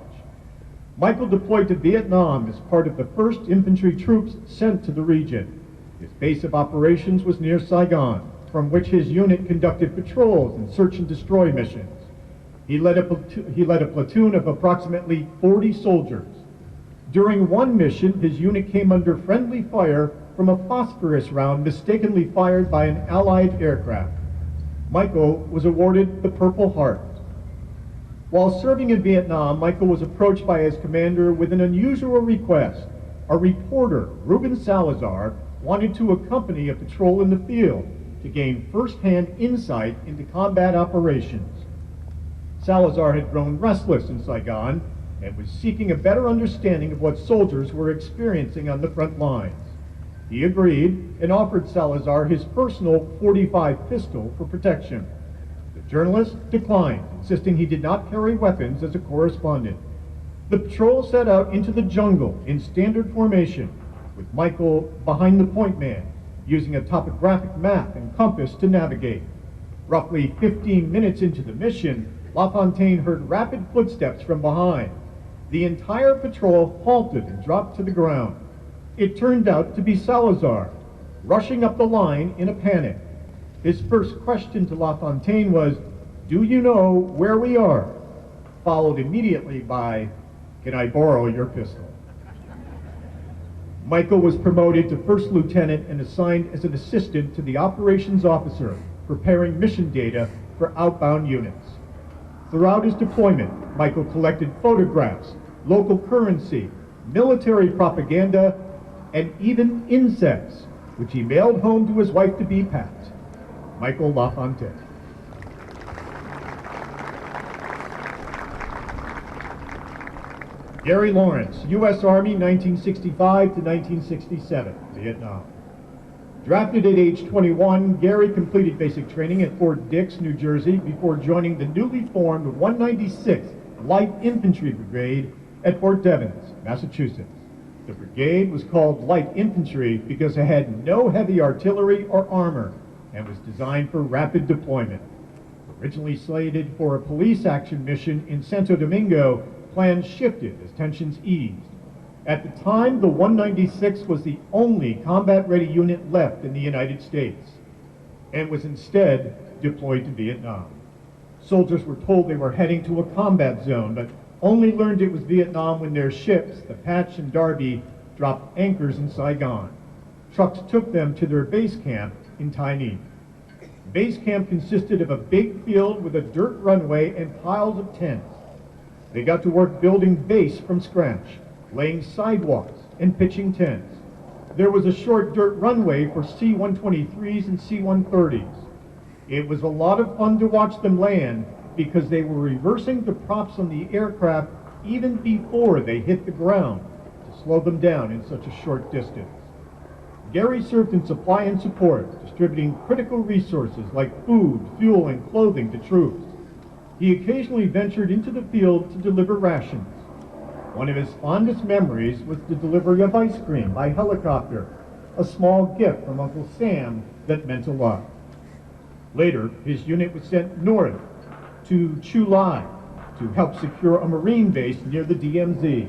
L: Michael deployed to Vietnam as part of the 1st Infantry Troops sent to the region. His base of operations was near Saigon, from which his unit conducted patrols and search and destroy missions. He led a platoon of approximately 40 soldiers. During one mission, his unit came under friendly fire from a phosphorus round mistakenly fired by an Allied aircraft. Michael was awarded the Purple Heart. While serving in Vietnam, Michael was approached by his commander with an unusual request. A reporter, Ruben Salazar, wanted to accompany a patrol in the field to gain first-hand insight into combat operations. Salazar had grown restless in Saigon and was seeking a better understanding of what soldiers were experiencing on the front lines. He agreed and offered Salazar his personal .45 pistol for protection. The journalist declined, insisting he did not carry weapons as a correspondent. The patrol set out into the jungle in standard formation, with Michael behind the point man, using a topographic map and compass to navigate. Roughly 15 minutes into the mission, LaFontaine heard rapid footsteps from behind. The entire patrol halted and dropped to the ground. It turned out to be Salazar, rushing up the line in a panic. His first question to LaFontaine was, "Do you know where we are?" Followed immediately by, "Can I borrow your pistol?" Michael was promoted to first lieutenant and assigned as an assistant to the operations officer, preparing mission data for outbound units. Throughout his deployment, Michael collected photographs, local currency, military propaganda, and even insects, which he mailed home to his wife-to-be, Pat. Michael LaFontaine. Gary Lawrence, U.S. Army, 1965 to 1967, Vietnam. Drafted at age 21, Gary completed basic training at Fort Dix, New Jersey, before joining the newly formed 196th Light Infantry Brigade at Fort Devens, Massachusetts. The brigade was called Light Infantry because it had no heavy artillery or armor and was designed for rapid deployment. Originally slated for a police action mission in Santo Domingo, plans shifted as tensions eased. At the time, the 196 was the only combat-ready unit left in the United States and was instead deployed to Vietnam. Soldiers were told they were heading to a combat zone, but only learned it was Vietnam when their ships, the Patch and Darby, dropped anchors in Saigon. Trucks took them to their base camp in Tai Ninh. Base camp consisted of a big field with a dirt runway and piles of tents. They got to work building base from scratch, laying sidewalks and pitching tents. There was a short dirt runway for C-123s and C-130s. It was a lot of fun to watch them land because they were reversing the props on the aircraft even before they hit the ground to slow them down in such a short distance. Gary served in supply and support, distributing critical resources like food, fuel, and clothing to troops. He occasionally ventured into the field to deliver rations. One of his fondest memories was the delivery of ice cream by helicopter, a small gift from Uncle Sam that meant a lot. Later, his unit was sent north to Chu Lai to help secure a Marine base near the DMZ,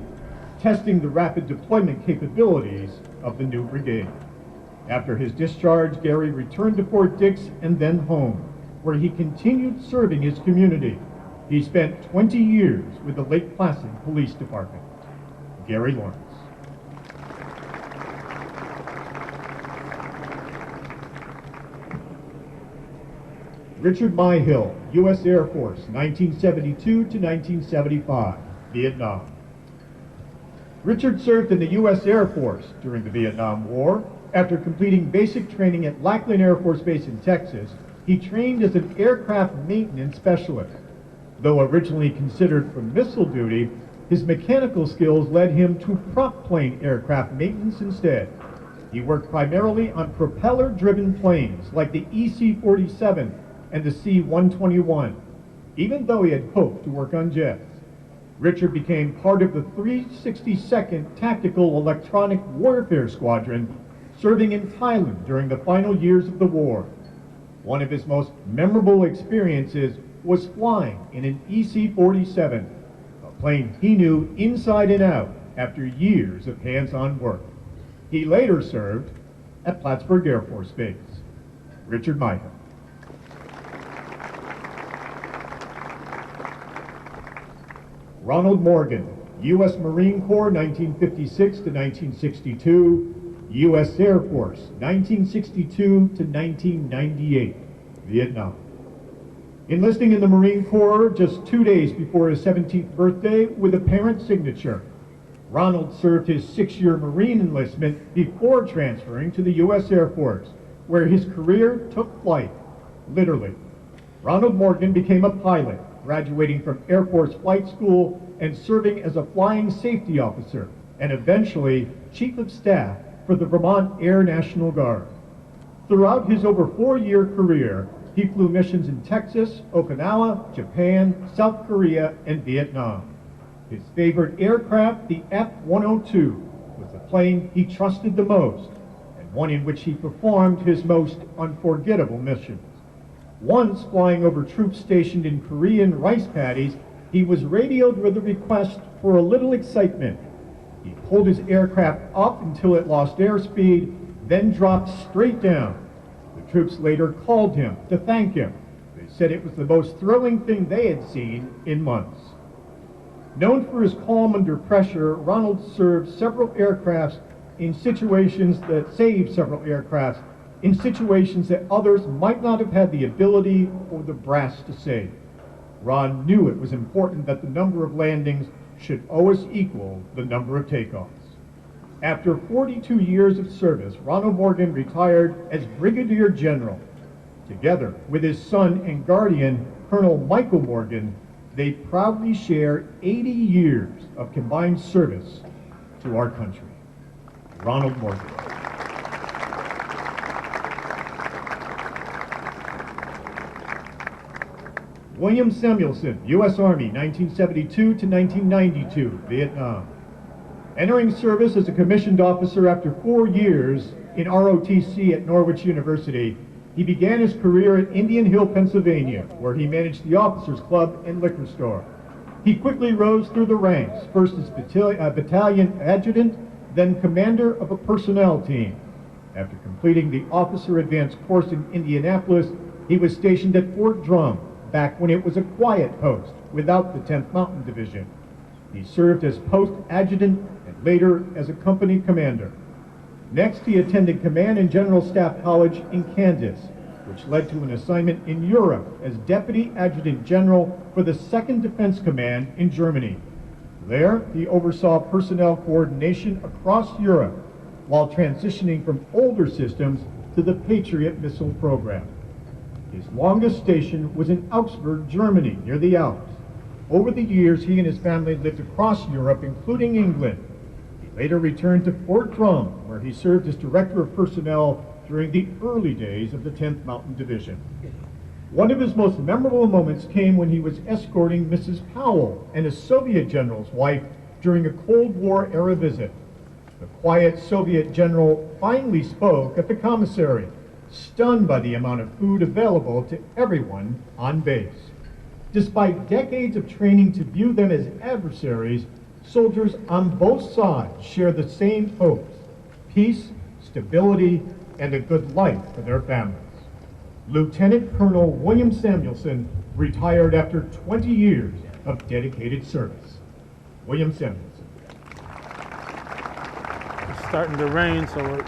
L: testing the rapid deployment capabilities of the new brigade. After his discharge, Gary returned to Fort Dix and then home, where he continued serving his community. He spent 20 years with the Lake Placid Police Department. Gary Lawrence. Richard Myhill, U.S. Air Force, 1972 to 1975, Vietnam. Richard served in the U.S. Air Force during the Vietnam War. After completing basic training at Lackland Air Force Base in Texas, he trained as an aircraft maintenance specialist. Though originally considered for missile duty, his mechanical skills led him to prop plane aircraft maintenance instead. He worked primarily on propeller-driven planes like the EC-47 and the C-121, even though he had hoped to work on jets. Richard became part of the 362nd Tactical Electronic Warfare Squadron, serving in Thailand during the final years of the war. One of his most memorable experiences was flying in an EC-47, a plane he knew inside and out after years of hands-on work. He later served at Plattsburgh Air Force Base. Richard Micah. Ronald Morgan, U.S. Marine Corps, 1956 to 1962, U.S. Air Force, 1962 to 1998, Vietnam. Enlisting in the Marine Corps just 2 days before his 17th birthday with a parent signature. Ronald served his 6-year Marine enlistment before transferring to the U.S. Air Force, where his career took flight, literally. Ronald Morgan became a pilot, graduating from Air Force Flight School and serving as a flying safety officer, and eventually Chief of Staff for the Vermont Air National Guard. Throughout his over 4-year career, he flew missions in Texas, Okinawa, Japan, South Korea, and Vietnam. His favorite aircraft, the F-102, was the plane he trusted the most, and one in which he performed his most unforgettable missions. Once flying over troops stationed in Korean rice paddies, he was radioed with a request for a little excitement. He pulled his aircraft up until it lost airspeed, then dropped straight down. The troops later called him to thank him. They said it was the most thrilling thing they had seen in months. Known for his calm under pressure, Ronald served several aircrafts in situations that saved several aircrafts in situations that others might not have had the ability or the brass to save. Ron knew it was important that the number of landings should always equal the number of takeoffs. After 42 years of service, Ronald Morgan retired as Brigadier General. Together with his son and guardian, Colonel Michael Morgan, they proudly share 80 years of combined service to our country. Ronald Morgan. William Samuelson, U.S. Army, 1972 to 1992, Vietnam. Entering service as a commissioned officer after 4 years in ROTC at Norwich University, he began his career at Indian Hill, Pennsylvania, where he managed the officers' club and liquor store. He quickly rose through the ranks, first as battalion adjutant, then commander of a personnel team. After completing the officer advanced course in Indianapolis, he was stationed at Fort Drum, back when it was a quiet post without the 10th Mountain Division. He served as post adjutant and later as a company commander. Next, he attended Command and General Staff College in Kansas, which led to an assignment in Europe as Deputy Adjutant General for the 2nd Defense Command in Germany. There, he oversaw personnel coordination across Europe while transitioning from older systems to the Patriot missile program. His longest station was in Augsburg, Germany, near the Alps. Over the years, he and his family lived across Europe, including England. He later returned to Fort Drum, where he served as Director of Personnel during the early days of the 10th Mountain Division. One of his most memorable moments came when he was escorting Mrs. Powell and a Soviet general's wife during a Cold War-era visit. The quiet Soviet general finally spoke at the commissary, stunned by the amount of food available to everyone on base. Despite decades of training to view them as adversaries, soldiers on both sides share the same hopes: peace, stability, and a good life for their families. Lieutenant Colonel William Samuelson retired after 20 years of dedicated service. William Samuelson.
A: It's starting to rain, so we're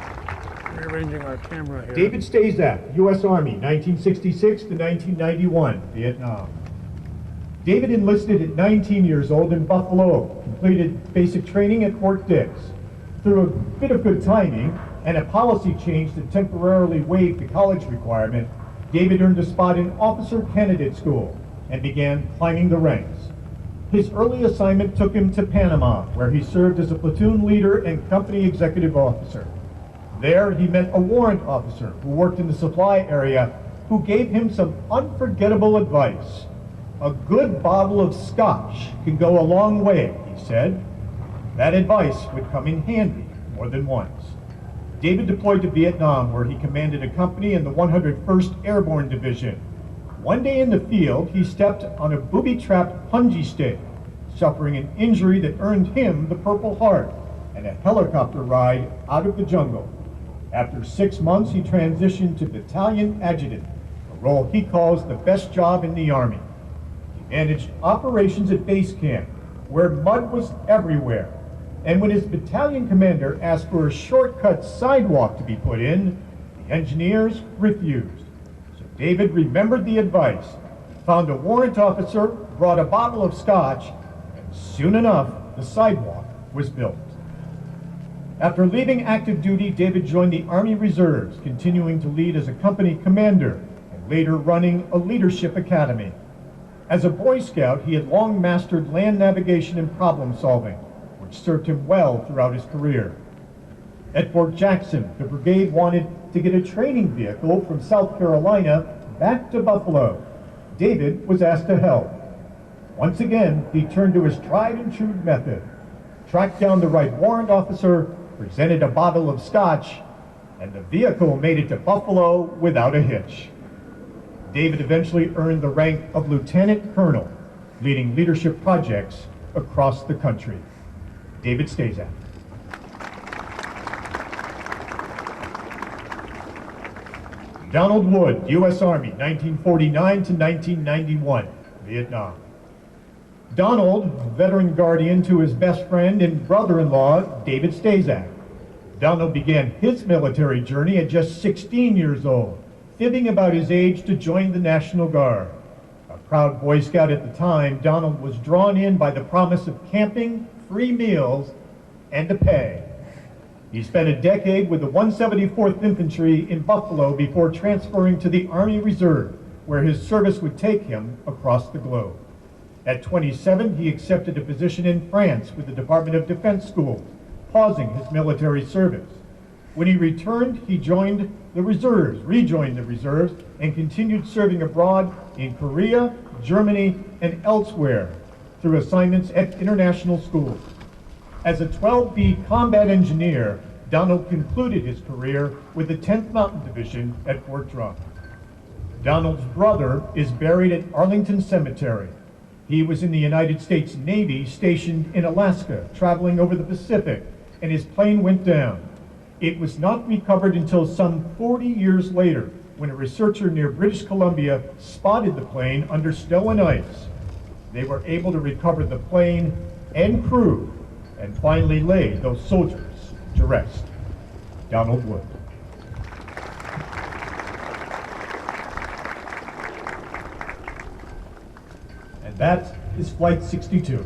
A: rearranging our camera here.
L: David Stazak, U.S. Army, 1966 to 1991, Vietnam. David enlisted at 19 years old in Buffalo, completed basic training at Fort Dix. Through a bit of good timing and a policy change that temporarily waived the college requirement, David earned a spot in Officer Candidate School and began climbing the ranks. His early assignment took him to Panama, where he served as a platoon leader and company executive officer. There, he met a warrant officer who worked in the supply area who gave him some unforgettable advice. "A good bottle of scotch can go a long way," he said. That advice would come in handy more than once. David deployed to Vietnam, where he commanded a company in the 101st Airborne Division. One day in the field, he stepped on a booby-trapped punji stake, suffering an injury that earned him the Purple Heart and a helicopter ride out of the jungle. After 6 months, he transitioned to battalion adjutant, a role he calls the best job in the Army. He managed operations at base camp, where mud was everywhere. And when his battalion commander asked for a shortcut sidewalk to be put in, the engineers refused. So David remembered the advice, found a warrant officer, brought a bottle of scotch, and soon enough, the sidewalk was built. After leaving active duty, David joined the Army Reserves, continuing to lead as a company commander and later running a leadership academy. As a Boy Scout, he had long mastered land navigation and problem solving, which served him well throughout his career. At Fort Jackson, the brigade wanted to get a training vehicle from South Carolina back to Buffalo. David was asked to help. Once again, he turned to his tried and true method, tracked down the right warrant officer, presented a bottle of scotch, and the vehicle made it to Buffalo without a hitch. David eventually earned the rank of lieutenant colonel, leading leadership projects across the country. David Stazak. Donald Wood, U.S. Army, 1949 to 1991, Vietnam. Donald, veteran guardian to his best friend and brother-in-law, David Stazak. Donald began his military journey at just 16 years old, fibbing about his age to join the National Guard. A proud Boy Scout at the time, Donald was drawn in by the promise of camping, free meals, and a pay. He spent a decade with the 174th Infantry in Buffalo before transferring to the Army Reserve, where his service would take him across the globe. At 27, he accepted a position in France with the Department of Defense School, pausing his military service. When he returned, he rejoined the reserves, and continued serving abroad in Korea, Germany, and elsewhere through assignments at international schools. As a 12B combat engineer, Donald concluded his career with the 10th Mountain Division at Fort Drum. Donald's brother is buried at Arlington Cemetery. He was in the United States Navy stationed in Alaska, traveling over the Pacific, and his plane went down. It was not recovered until some 40 years later, when a researcher near British Columbia spotted the plane under snow and ice. They were able to recover the plane and crew, and finally laid those soldiers to rest. Donald Wood. And that is Flight 62.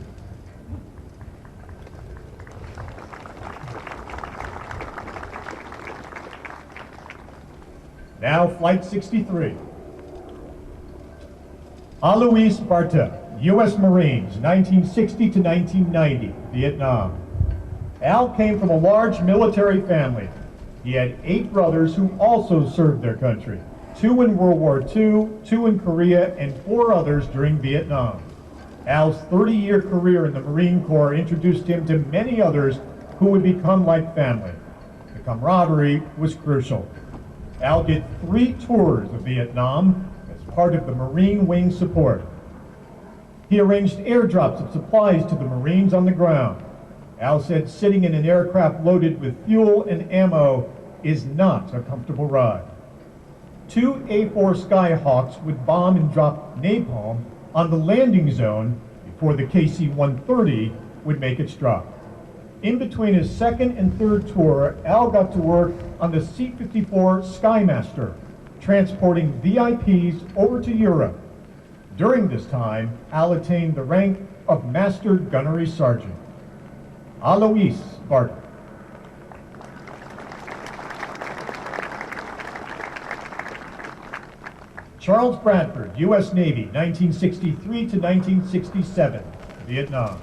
L: Now Flight 63. Alois Barta, U.S. Marines, 1960 to 1990, Vietnam. Al came from a large military family. He had 8 brothers who also served their country, 2 in World War II, 2 in Korea, and 4 others during Vietnam. Al's 30-year career in the Marine Corps introduced him to many others who would become like family. The camaraderie was crucial. Al did 3 tours of Vietnam as part of the Marine Wing support. He arranged airdrops of supplies to the Marines on the ground. Al said sitting in an aircraft loaded with fuel and ammo is not a comfortable ride. 2 A-4 Skyhawks would bomb and drop napalm on the landing zone before the KC-130 would make its drop. In between his second and third tour, Al got to work on the C-54 Skymaster, transporting VIPs over to Europe. During this time, Al attained the rank of Master Gunnery Sergeant. Alois Barta. Charles Bradford, U.S. Navy, 1963 to 1967, Vietnam.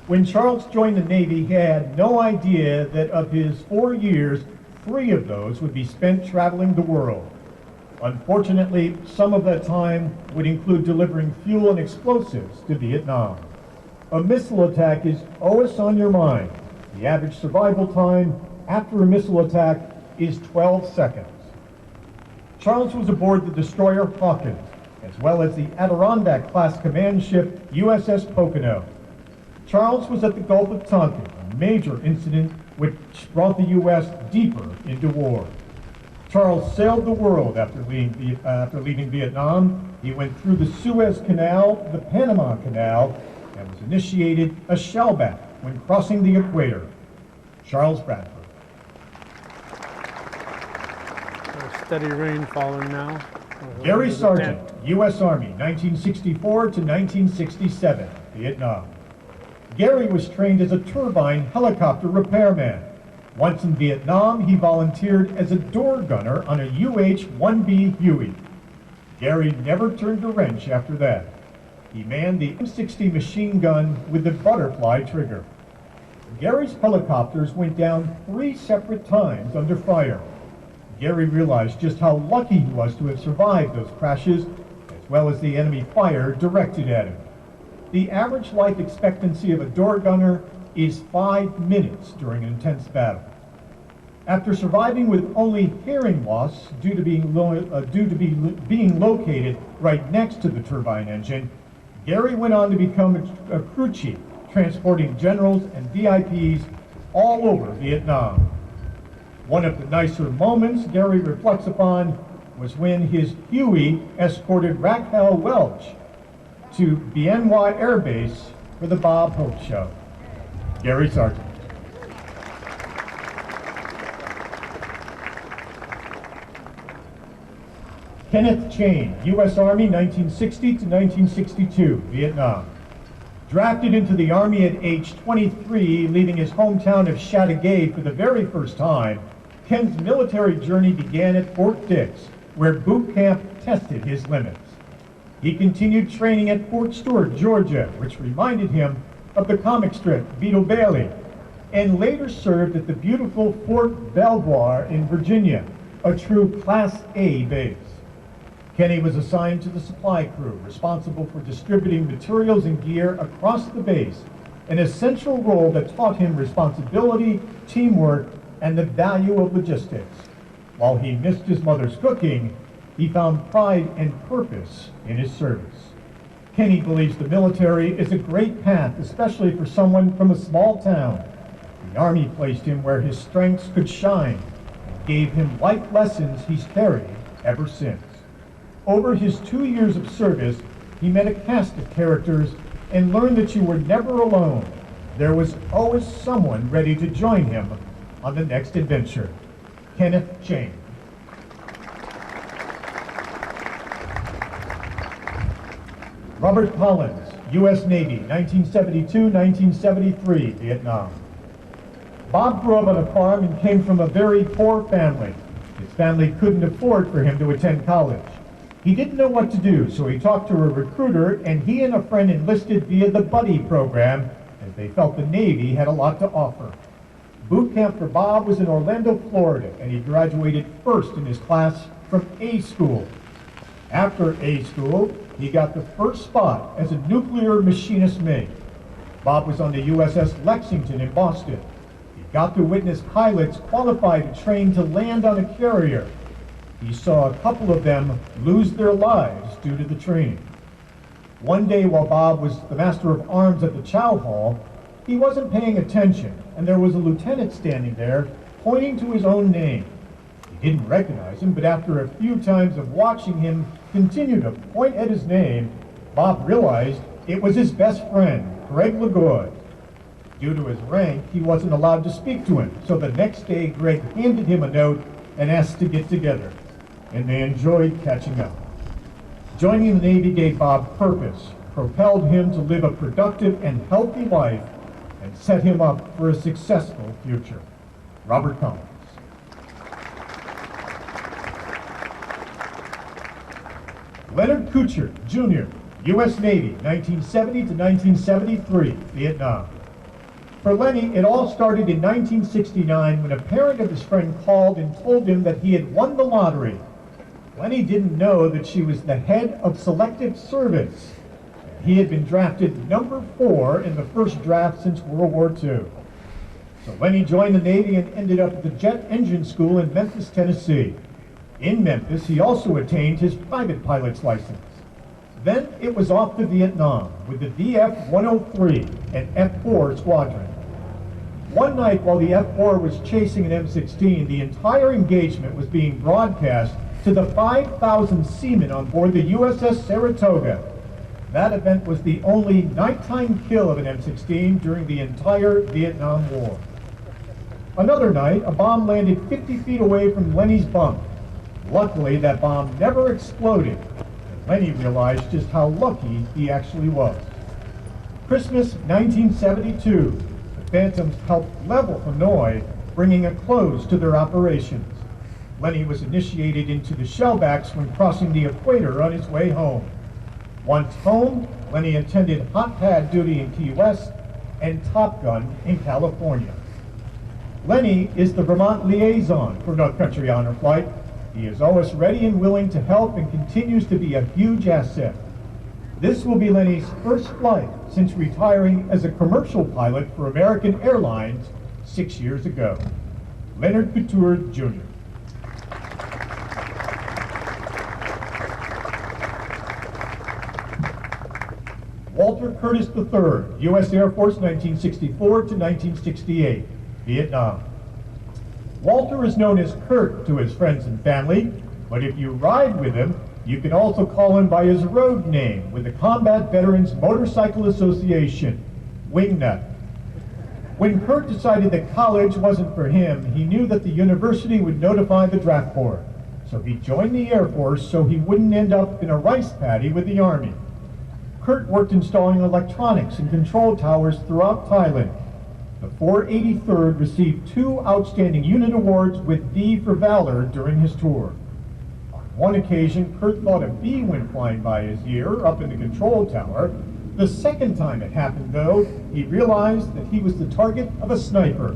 L: When Charles joined the Navy, he had no idea that of his 4 years, 3 of those would be spent traveling the world. Unfortunately, some of that time would include delivering fuel and explosives to Vietnam. A missile attack is always on your mind. The average survival time after a missile attack is 12 seconds. Charles was aboard the destroyer Hawkins, as well as the Adirondack-class command ship USS Pocono. Charles was at the Gulf of Tonkin, a major incident which brought the U.S. deeper into war. Charles sailed the world after leaving Vietnam. He went through the Suez Canal, the Panama Canal, and was initiated a shellback when crossing the equator. Charles Bradford.
A: Steady rain falling now.
L: Gary Sargent, U.S. Army, 1964 to 1967, Vietnam. Gary was trained as a turbine helicopter repairman. Once in Vietnam, he volunteered as a door gunner on a UH-1B Huey. Gary never turned a wrench after that. He manned the M60 machine gun with the butterfly trigger. Gary's helicopters went down 3 separate times under fire. Gary realized just how lucky he was to have survived those crashes, as well as the enemy fire directed at him. The average life expectancy of a door gunner is 5 minutes during an intense battle. After surviving with only hearing loss due to being located right next to the turbine engine, Gary went on to become a crew chief, transporting generals and VIPs all over Vietnam. One of the nicer moments Gary reflects upon was when his Huey escorted Raquel Welch to Bien Hoa Air Base for the Bob Hope Show. Gary Sargent. Kenneth Chain, U.S. Army, 1960 to 1962, Vietnam. Drafted into the Army at age 23, leaving his hometown of Chateauguay for the very first time, Ken's military journey began at Fort Dix, where boot camp tested his limits. He continued training at Fort Stewart, Georgia, which reminded him of the comic strip Vito Bailey, and later served at the beautiful Fort Belvoir in Virginia, a true Class A base. Kenny was assigned to the supply crew, responsible for distributing materials and gear across the base, an essential role that taught him responsibility, teamwork, and the value of logistics. While he missed his mother's cooking, he found pride and purpose in his service. Kenny believes the military is a great path, especially for someone from a small town. The Army placed him where his strengths could shine and gave him life lessons he's carried ever since. Over his 2 years of service, he met a cast of characters and learned that you were never alone. There was always someone ready to join him on the next adventure. Kenneth Chain. Robert Collins, U.S. Navy, 1972-1973, Vietnam. Bob grew up on a farm and came from a very poor family. His family couldn't afford for him to attend college. He didn't know what to do, so he talked to a recruiter, and he and a friend enlisted via the Buddy program, as they felt the Navy had a lot to offer. Boot camp for Bob was in Orlando, Florida, and he graduated first in his class from A school. After A school, he got the first spot as a nuclear machinist mate. Bob was on the USS Lexington in Boston. He got to witness pilots qualified to train to land on a carrier. He saw a couple of them lose their lives due to the training. One day while Bob was the master of arms at the chow hall, he wasn't paying attention, and there was a lieutenant standing there pointing to his own name. He didn't recognize him, but after a few times of watching him continue to point at his name, Bob realized it was his best friend, Greg LeGoy. Due to his rank, he wasn't allowed to speak to him, so the next day Greg handed him a note and asked to get together, and they enjoyed catching up. Joining the Navy gave Bob purpose, propelled him to live a productive and healthy life, and set him up for a successful future. Robert Collins. Leonard Kuchar, Jr., U.S. Navy, 1970 to 1973, Vietnam. For Lenny, it all started in 1969 when a parent of his friend called and told him that he had won the lottery. Lenny didn't know that she was the head of selective service. He had been drafted number 4 in the first draft since World War II. So Lenny joined the Navy and ended up at the Jet Engine School in Memphis, Tennessee. In Memphis, he also attained his private pilot's license. Then it was off to Vietnam with the VF-103 and F-4 squadron. One night while the F-4 was chasing an M16, the entire engagement was being broadcast to the 5,000 seamen on board the USS Saratoga. That event was the only nighttime kill of an M16 during the entire Vietnam War. Another night, a bomb landed 50 feet away from Lenny's bunk. Luckily, that bomb never exploded. Lenny realized just how lucky he actually was. Christmas 1972, the Phantoms helped level Hanoi, bringing a close to their operations. Lenny was initiated into the shellbacks when crossing the equator on his way home. Once home, Lenny attended hot pad duty in Key West and Top Gun in California. Lenny is the Vermont liaison for North Country Honor Flight. He is always ready and willing to help and continues to be a huge asset. This will be Lenny's first flight since retiring as a commercial pilot for American Airlines 6 years ago. Leonard Couture, Jr. Walter Curtis III, U.S. Air Force, 1964 to 1968, Vietnam. Walter is known as Kurt to his friends and family, but if you ride with him, you can also call him by his road name with the Combat Veterans Motorcycle Association, Wingnut. When Kurt decided that college wasn't for him, he knew that the university would notify the draft board. So he joined the Air Force so he wouldn't end up in a rice paddy with the Army. Kurt worked installing electronics and control towers throughout Thailand. The 483rd received 2 Outstanding Unit Awards with V for Valor during his tour. On one occasion, Kurt thought a bee went flying by his ear up in the control tower. The second time it happened, though, he realized that he was the target of a sniper.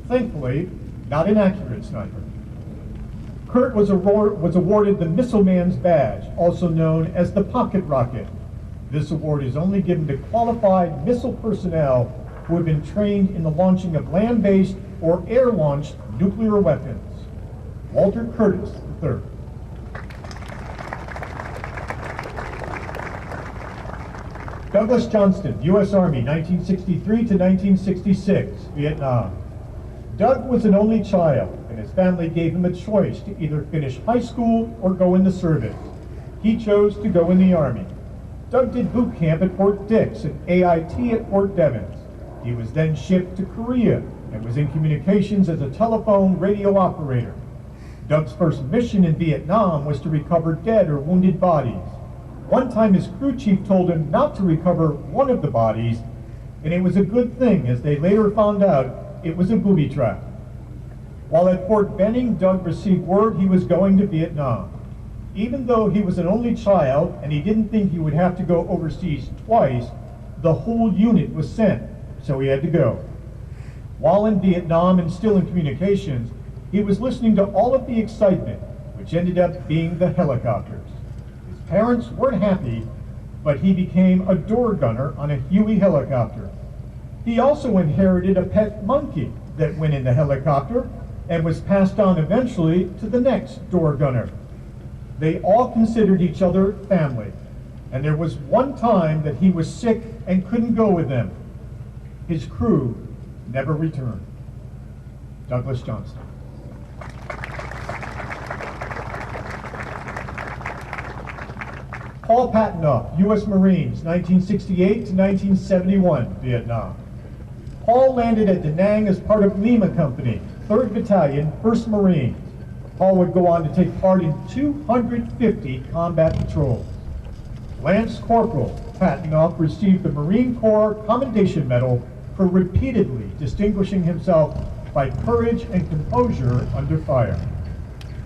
L: Thankfully, not an accurate sniper. Kurt was awarded the Missile Man's Badge, also known as the Pocket Rocket. This award is only given to qualified missile personnel who have been trained in the launching of land-based or air-launched nuclear weapons. Walter Curtis III. Douglas Johnston, U.S. Army, 1963 to 1966, Vietnam. Doug was an only child, and his family gave him a choice to either finish high school or go in the service. He chose to go in the Army. Doug did boot camp at Fort Dix and AIT at Fort Devens. He was then shipped to Korea and was in communications as a telephone radio operator. Doug's first mission in Vietnam was to recover dead or wounded bodies. One time his crew chief told him not to recover one of the bodies, and it was a good thing as they later found out it was a booby trap. While at Fort Benning, Doug received word he was going to Vietnam. Even though he was an only child and he didn't think he would have to go overseas twice, the whole unit was sent, so he had to go. While in Vietnam and still in communications, he was listening to all of the excitement, which ended up being the helicopters. His parents weren't happy, but he became a door gunner on a Huey helicopter. He also inherited a pet monkey that went in the helicopter and was passed on eventually to the next door gunner. They all considered each other family, and there was one time that he was sick and couldn't go with them. His crew never returned. Douglas Johnston. Paul Patinoff, U.S. Marines, 1968 to 1971, Vietnam. Paul landed at Da Nang as part of Lima Company, 3rd Battalion, 1st Marines. Paul would go on to take part in 250 combat patrols. Lance Corporal Patinoff received the Marine Corps Commendation Medal for repeatedly distinguishing himself by courage and composure under fire.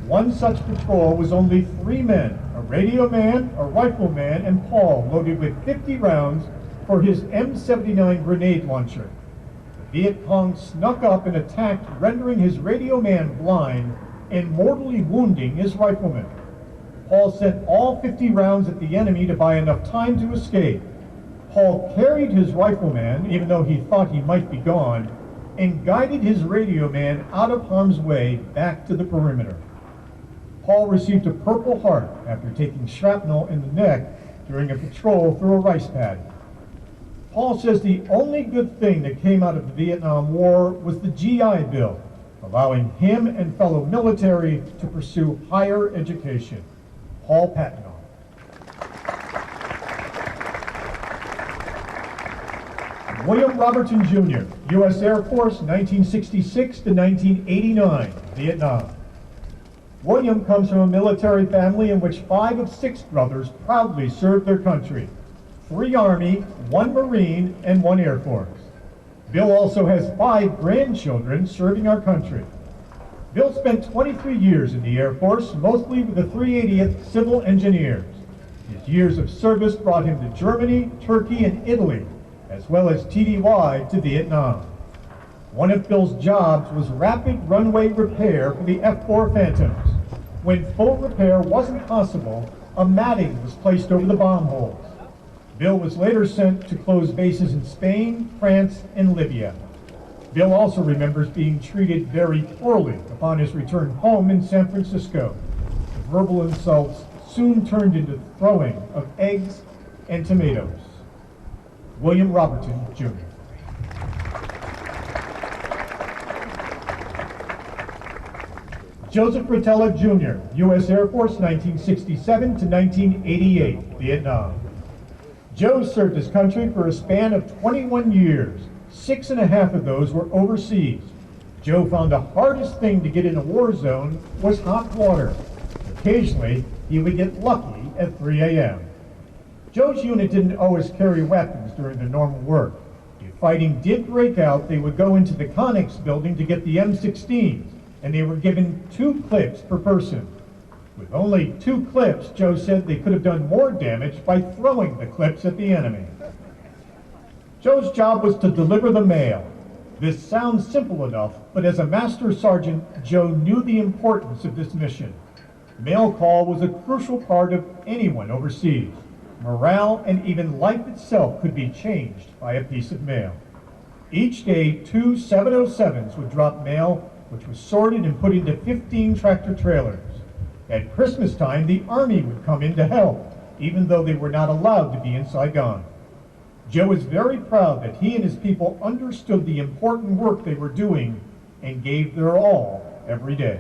L: One such patrol was only 3 men, a radio man, a rifleman, and Paul, loaded with 50 rounds for his M79 grenade launcher. The Viet Cong snuck up and attacked, rendering his radio man blind and mortally wounding his rifleman. Paul sent all 50 rounds at the enemy to buy enough time to escape. Paul carried his rifleman, even though he thought he might be gone, and guided his radio man out of harm's way back to the perimeter. Paul received a Purple Heart after taking shrapnel in the neck during a patrol through a rice paddy. Paul says the only good thing that came out of the Vietnam War was the GI Bill, allowing him and fellow military to pursue higher education. Paul Patton. William Robertson Jr., U.S. Air Force, 1966 to 1989, Vietnam. William comes from a military family in which 5 of 6 brothers proudly served their country. 3 Army, 1 Marine, and 1 Air Force. Bill also has 5 grandchildren serving our country. Bill spent 23 years in the Air Force, mostly with the 380th Civil Engineers. His years of service brought him to Germany, Turkey, and Italy, as well as TDY to Vietnam. One of Bill's jobs was rapid runway repair for the F-4 Phantoms. When full repair wasn't possible, a matting was placed over the bomb holes. Bill was later sent to close bases in Spain, France, and Libya. Bill also remembers being treated very poorly upon his return home in San Francisco. The verbal insults soon turned into throwing of eggs and tomatoes. William Robertson, Jr. Joseph Rotella, Jr., U.S. Air Force, 1967 to 1988, Vietnam. Joe served his country for a span of 21 years. 6.5 of those were overseas. Joe found the hardest thing to get in a war zone was hot water. Occasionally, he would get lucky at 3 a.m. Joe's unit didn't always carry weapons during their normal work. If fighting did break out, they would go into the Connex building to get the M16s, and they were given 2 clips per person. With only 2 clips, Joe said they could have done more damage by throwing the clips at the enemy. Joe's job was to deliver the mail. This sounds simple enough, but as a master sergeant, Joe knew the importance of this mission. Mail call was a crucial part of anyone overseas. Morale and even life itself could be changed by a piece of mail. Each day, 2 707s would drop mail, which was sorted and put into 15 tractor trailers. At Christmas time, the Army would come in to help, even though they were not allowed to be in Saigon. Joe is very proud that he and his people understood the important work they were doing and gave their all every day.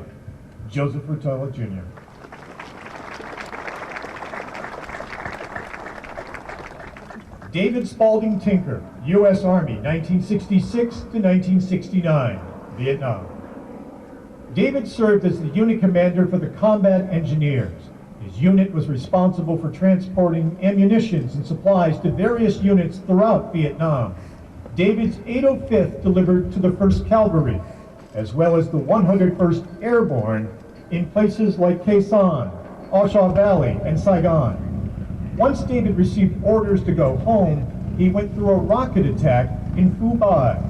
L: Joseph Rotella, Jr. David Spalding Tinker, U.S. Army, 1966 to 1969, Vietnam. David served as the unit commander for the Combat Engineers. His unit was responsible for transporting ammunitions and supplies to various units throughout Vietnam. David's 805th delivered to the 1st Cavalry, as well as the 101st Airborne in places like Khe Sanh, A Sha Valley, and Saigon. Once David received orders to go home, he went through a rocket attack in Phu Bai,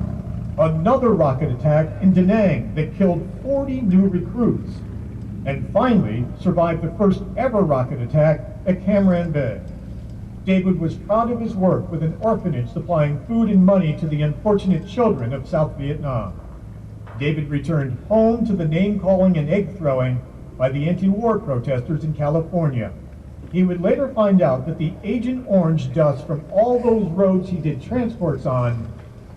L: another rocket attack in Da Nang that killed 40 new recruits, and finally survived the first ever rocket attack at Cam Ranh Bay. David was proud of his work with an orphanage supplying food and money to the unfortunate children of South Vietnam. David returned home to the name-calling and egg-throwing by the anti-war protesters in California. He would later find out that the Agent Orange dust from all those roads he did transports on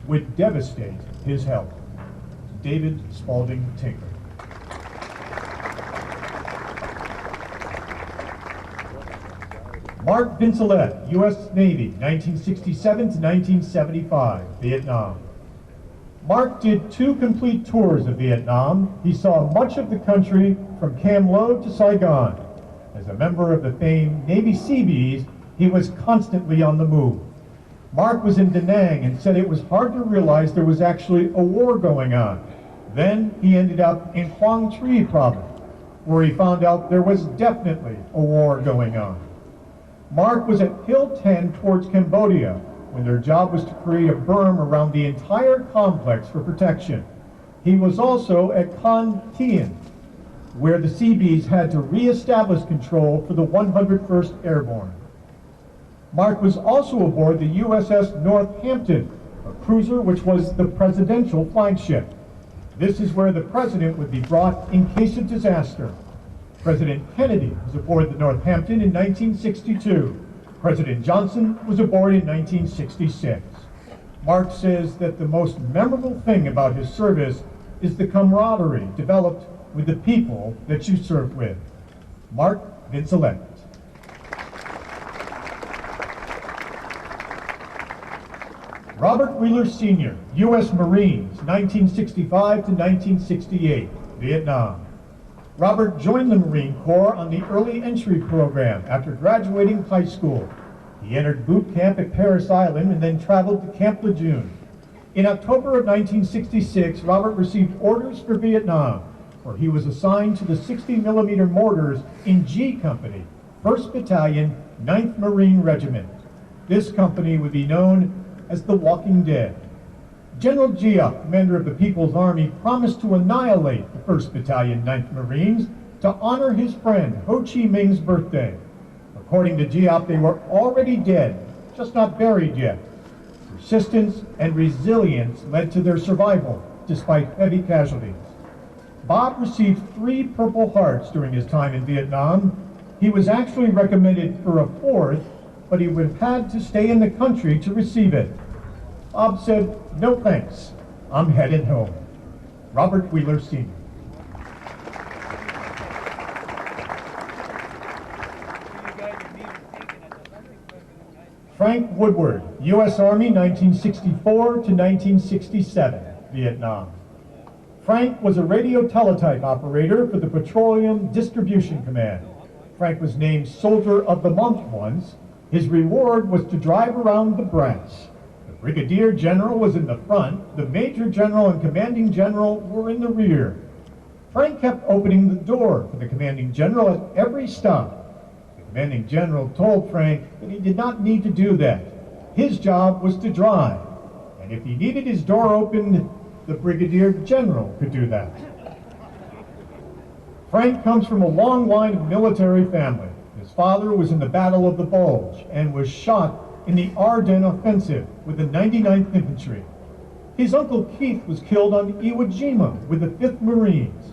L: would devastate his health. David Spalding Tinker. Mark Vincelette, U.S. Navy, 1967 to 1975, Vietnam. Mark did 2 complete tours of Vietnam. He saw much of the country from Cam Lo to Saigon. As a member of the famed Navy Seabees, he was constantly on the move. Mark was in Da Nang and said it was hard to realize there was actually a war going on. Then he ended up in Quang Tri province, where he found out there was definitely a war going on. Mark was at Hill 10 towards Cambodia, when their job was to create a berm around the entire complex for protection. He was also at Con Tien, where the Seabees had to re-establish control for the 101st Airborne. Mark was also aboard the USS Northampton, a cruiser which was the presidential flagship. This is where the president would be brought in case of disaster. President Kennedy was aboard the Northampton in 1962. President Johnson was aboard in 1966. Mark says that the most memorable thing about his service is the camaraderie developed with the people that you served with. Mark Vincelette. Robert Wheeler Sr., U.S. Marines, 1965 to 1968, Vietnam. Robert joined the Marine Corps on the early entry program after graduating high school. He entered boot camp at Parris Island and then traveled to Camp Lejeune. In October of 1966, Robert received orders for Vietnam, where he was assigned to the 60mm mortars in G Company, 1st Battalion, 9th Marine Regiment. This company would be known as the Walking Dead. General Giap, commander of the People's Army, promised to annihilate the 1st Battalion, 9th Marines to honor his friend Ho Chi Minh's birthday. According to Giap, they were already dead, just not buried yet. Persistence and resilience led to their survival, despite heavy casualties. Bob received 3 Purple Hearts during his time in Vietnam. He was actually recommended for a 4th, but he would have had to stay in the country to receive it. Bob said, "No thanks, I'm headed home." Robert Wheeler Sr. Frank Woodward, U.S. Army, 1964 to 1967, Vietnam. Frank was a radio teletype operator for the Petroleum Distribution Command. Frank was named Soldier of the Month once. His reward was to drive around the brass. The Brigadier General was in the front, the Major General and Commanding General were in the rear. Frank kept opening the door for the Commanding General at every stop. The Commanding General told Frank that he did not need to do that. His job was to drive, and if he needed his door opened, the Brigadier General could do that. Frank comes from a long line of military family. His father was in the Battle of the Bulge and was shot in the Ardennes offensive with the 99th Infantry. His uncle Keith was killed on Iwo Jima with the 5th Marines.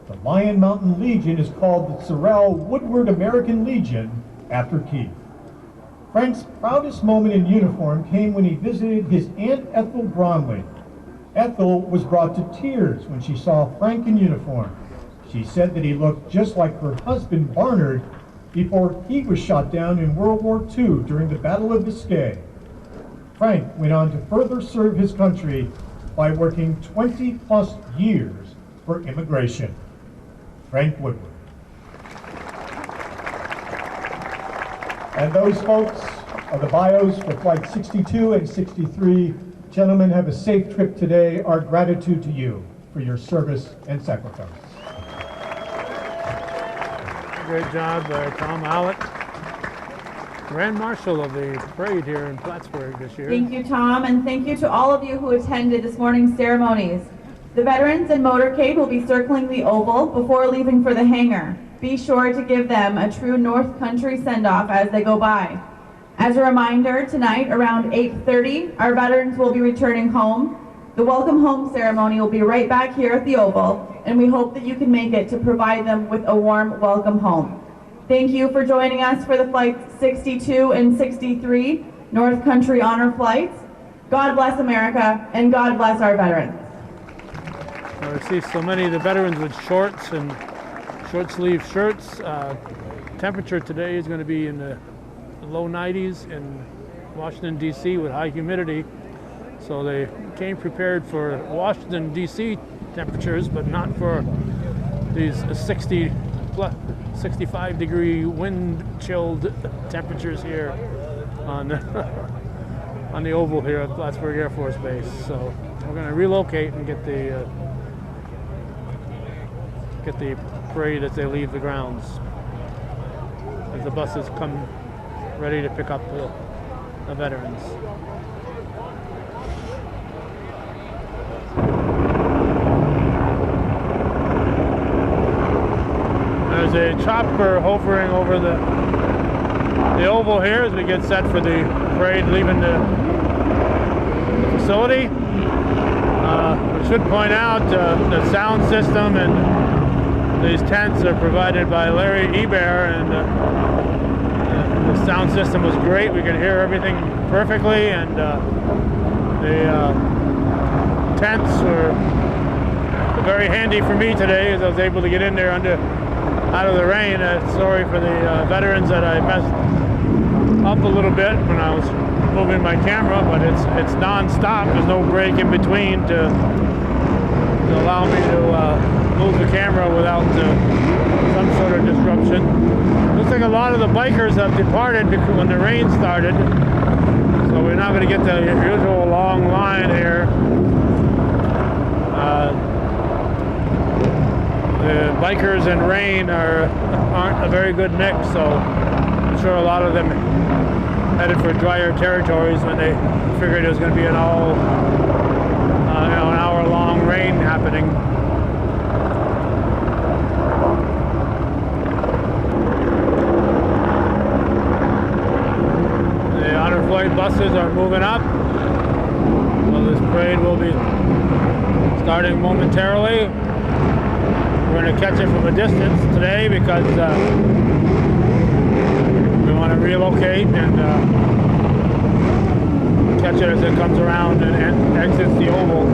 L: The Lion Mountain Legion is called the Sorrel Woodward American Legion after Keith. Frank's proudest moment in uniform came when he visited his Aunt Ethel Bromley. Ethel was brought to tears when she saw Frank in uniform. She said that he looked just like her husband Barnard before he was shot down in World War II during the Battle of Biscay. Frank went on to further serve his country by working 20+ years for immigration. Frank Woodward. And those folks are the bios for Flight 62 and 63. Gentlemen, have a safe trip today. Our gratitude to you for your service and sacrifice.
A: Great job by Tom Howlett, Grand Marshal of the parade here in Plattsburgh this year.
D: Thank you, Tom, and thank you to all of you who attended this morning's ceremonies. The veterans and motorcade will be circling the oval before leaving for the hangar. Be sure to give them a true North Country send-off as they go by. As a reminder, tonight around 8:30, our veterans will be returning home. The welcome home ceremony will be right back here at the Oval, and we hope that you can make it to provide them with a warm welcome home. Thank you for joining us for the Flights 62 and 63 North Country Honor Flights. God bless America, and God bless our veterans.
A: I see so many of the veterans with shorts and short sleeve shirts. Temperature today is going to be in the low 90s in Washington, D.C. with high humidity. So they came prepared for Washington, D.C. temperatures, but not for these 65 degree wind chilled temperatures here on on the Oval here at Plattsburgh Air Force Base. So we're going to relocate and get the parade as they leave the grounds, as the buses come ready to pick up the veterans. There's a chopper hovering over the Oval here as we get set for the parade leaving the facility. I should point out the sound system and these tents are provided by Larry Ebert, and the sound system was great. We could hear everything perfectly, and the tents were very handy for me today, as I was able to get in there out of the rain. Sorry for the veterans that I messed up a little bit when I was moving my camera, but it's non-stop. There's no break in between to allow me to move the camera without some sort of disruption. Looks like a lot of the bikers have departed when the rain started, so we're not going to get the usual long line here. The bikers and rain aren't a very good mix, so I'm sure a lot of them headed for drier territories when they figured it was going to be an hour-long rain happening. The honor flight buses are moving up, so this parade will be starting momentarily. We're going to catch it from a distance today because we want to relocate and catch it as it comes around and exits the oval.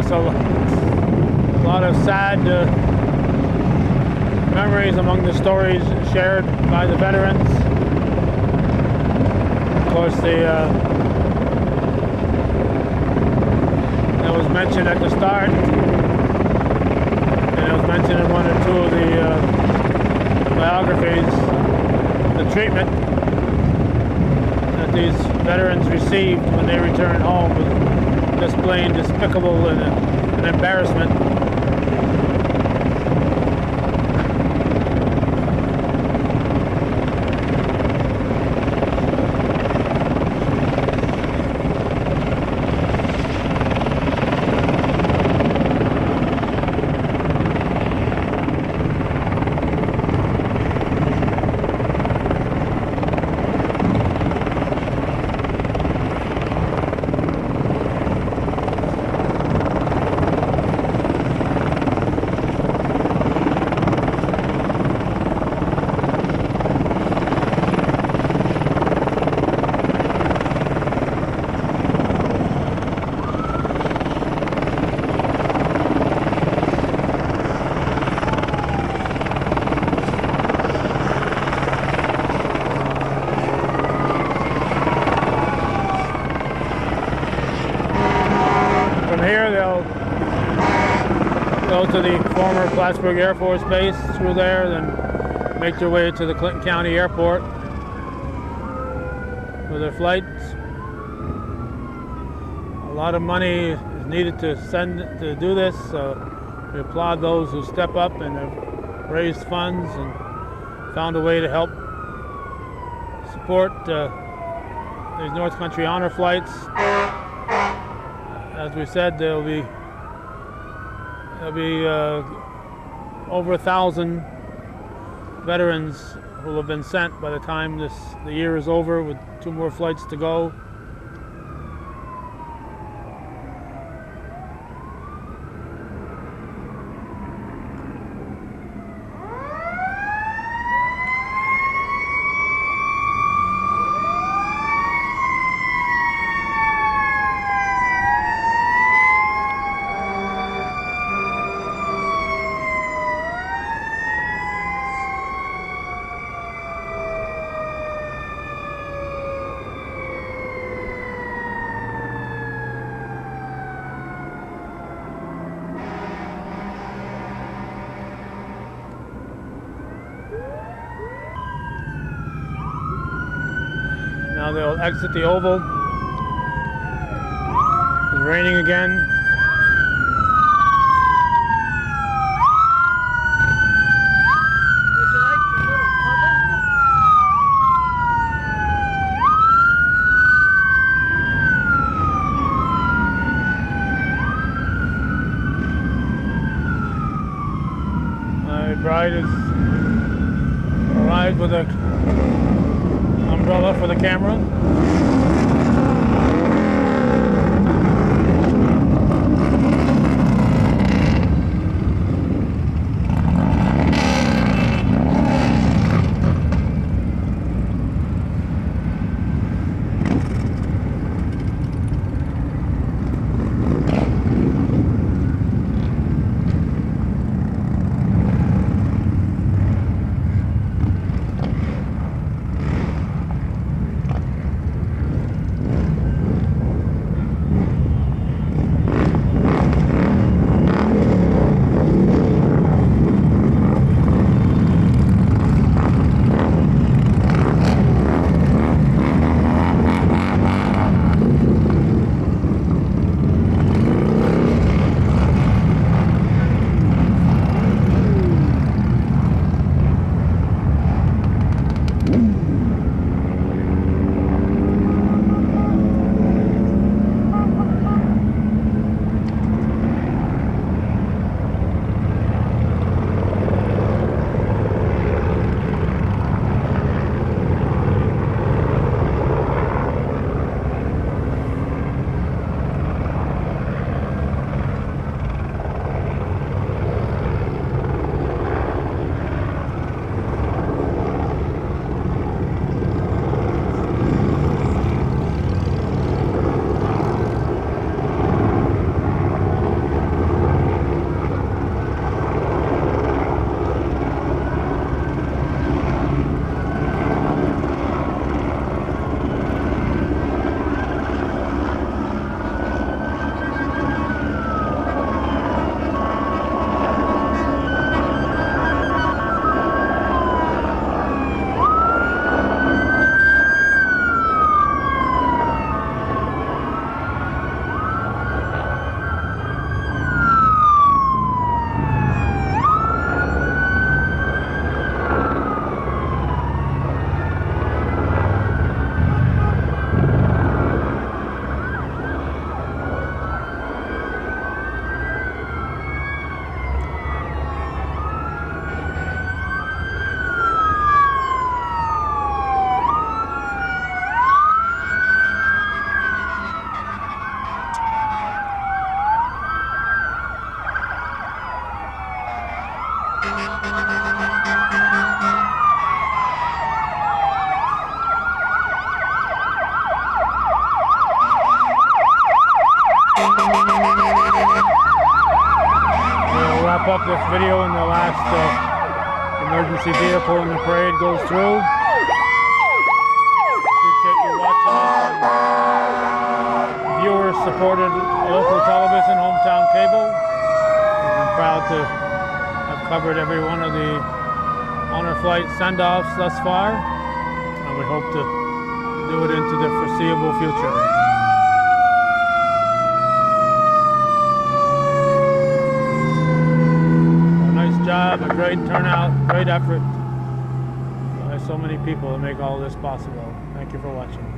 A: A lot of sad memories among the stories shared by the veterans. Of course, that was mentioned at the start, and it was mentioned in one or two of the biographies. The treatment that these veterans received when they returned home was just plain despicable and an embarrassment. Go to the former Plattsburgh Air Force Base through there, then make their way to the Clinton County Airport for their flights. A lot of money is needed to do this, so we applaud those who step up and have raised funds and found a way to help support these North Country Honor flights. As we said, there'll be over 1,000 veterans who will have been sent by the time the year is over, with 2 more flights to go. Now they'll exit the oval. It's raining again. flight is arrived with an umbrella for the camera. Wrap up this video when the last emergency vehicle in the parade goes through. Appreciate you watching us on viewer-supported local television, hometown cable. We've been proud to have covered every one of the honor flight send-offs thus far, and we hope to do it into the foreseeable future. Job, a great turnout, great effort by so many people to make all this possible. Thank you for watching.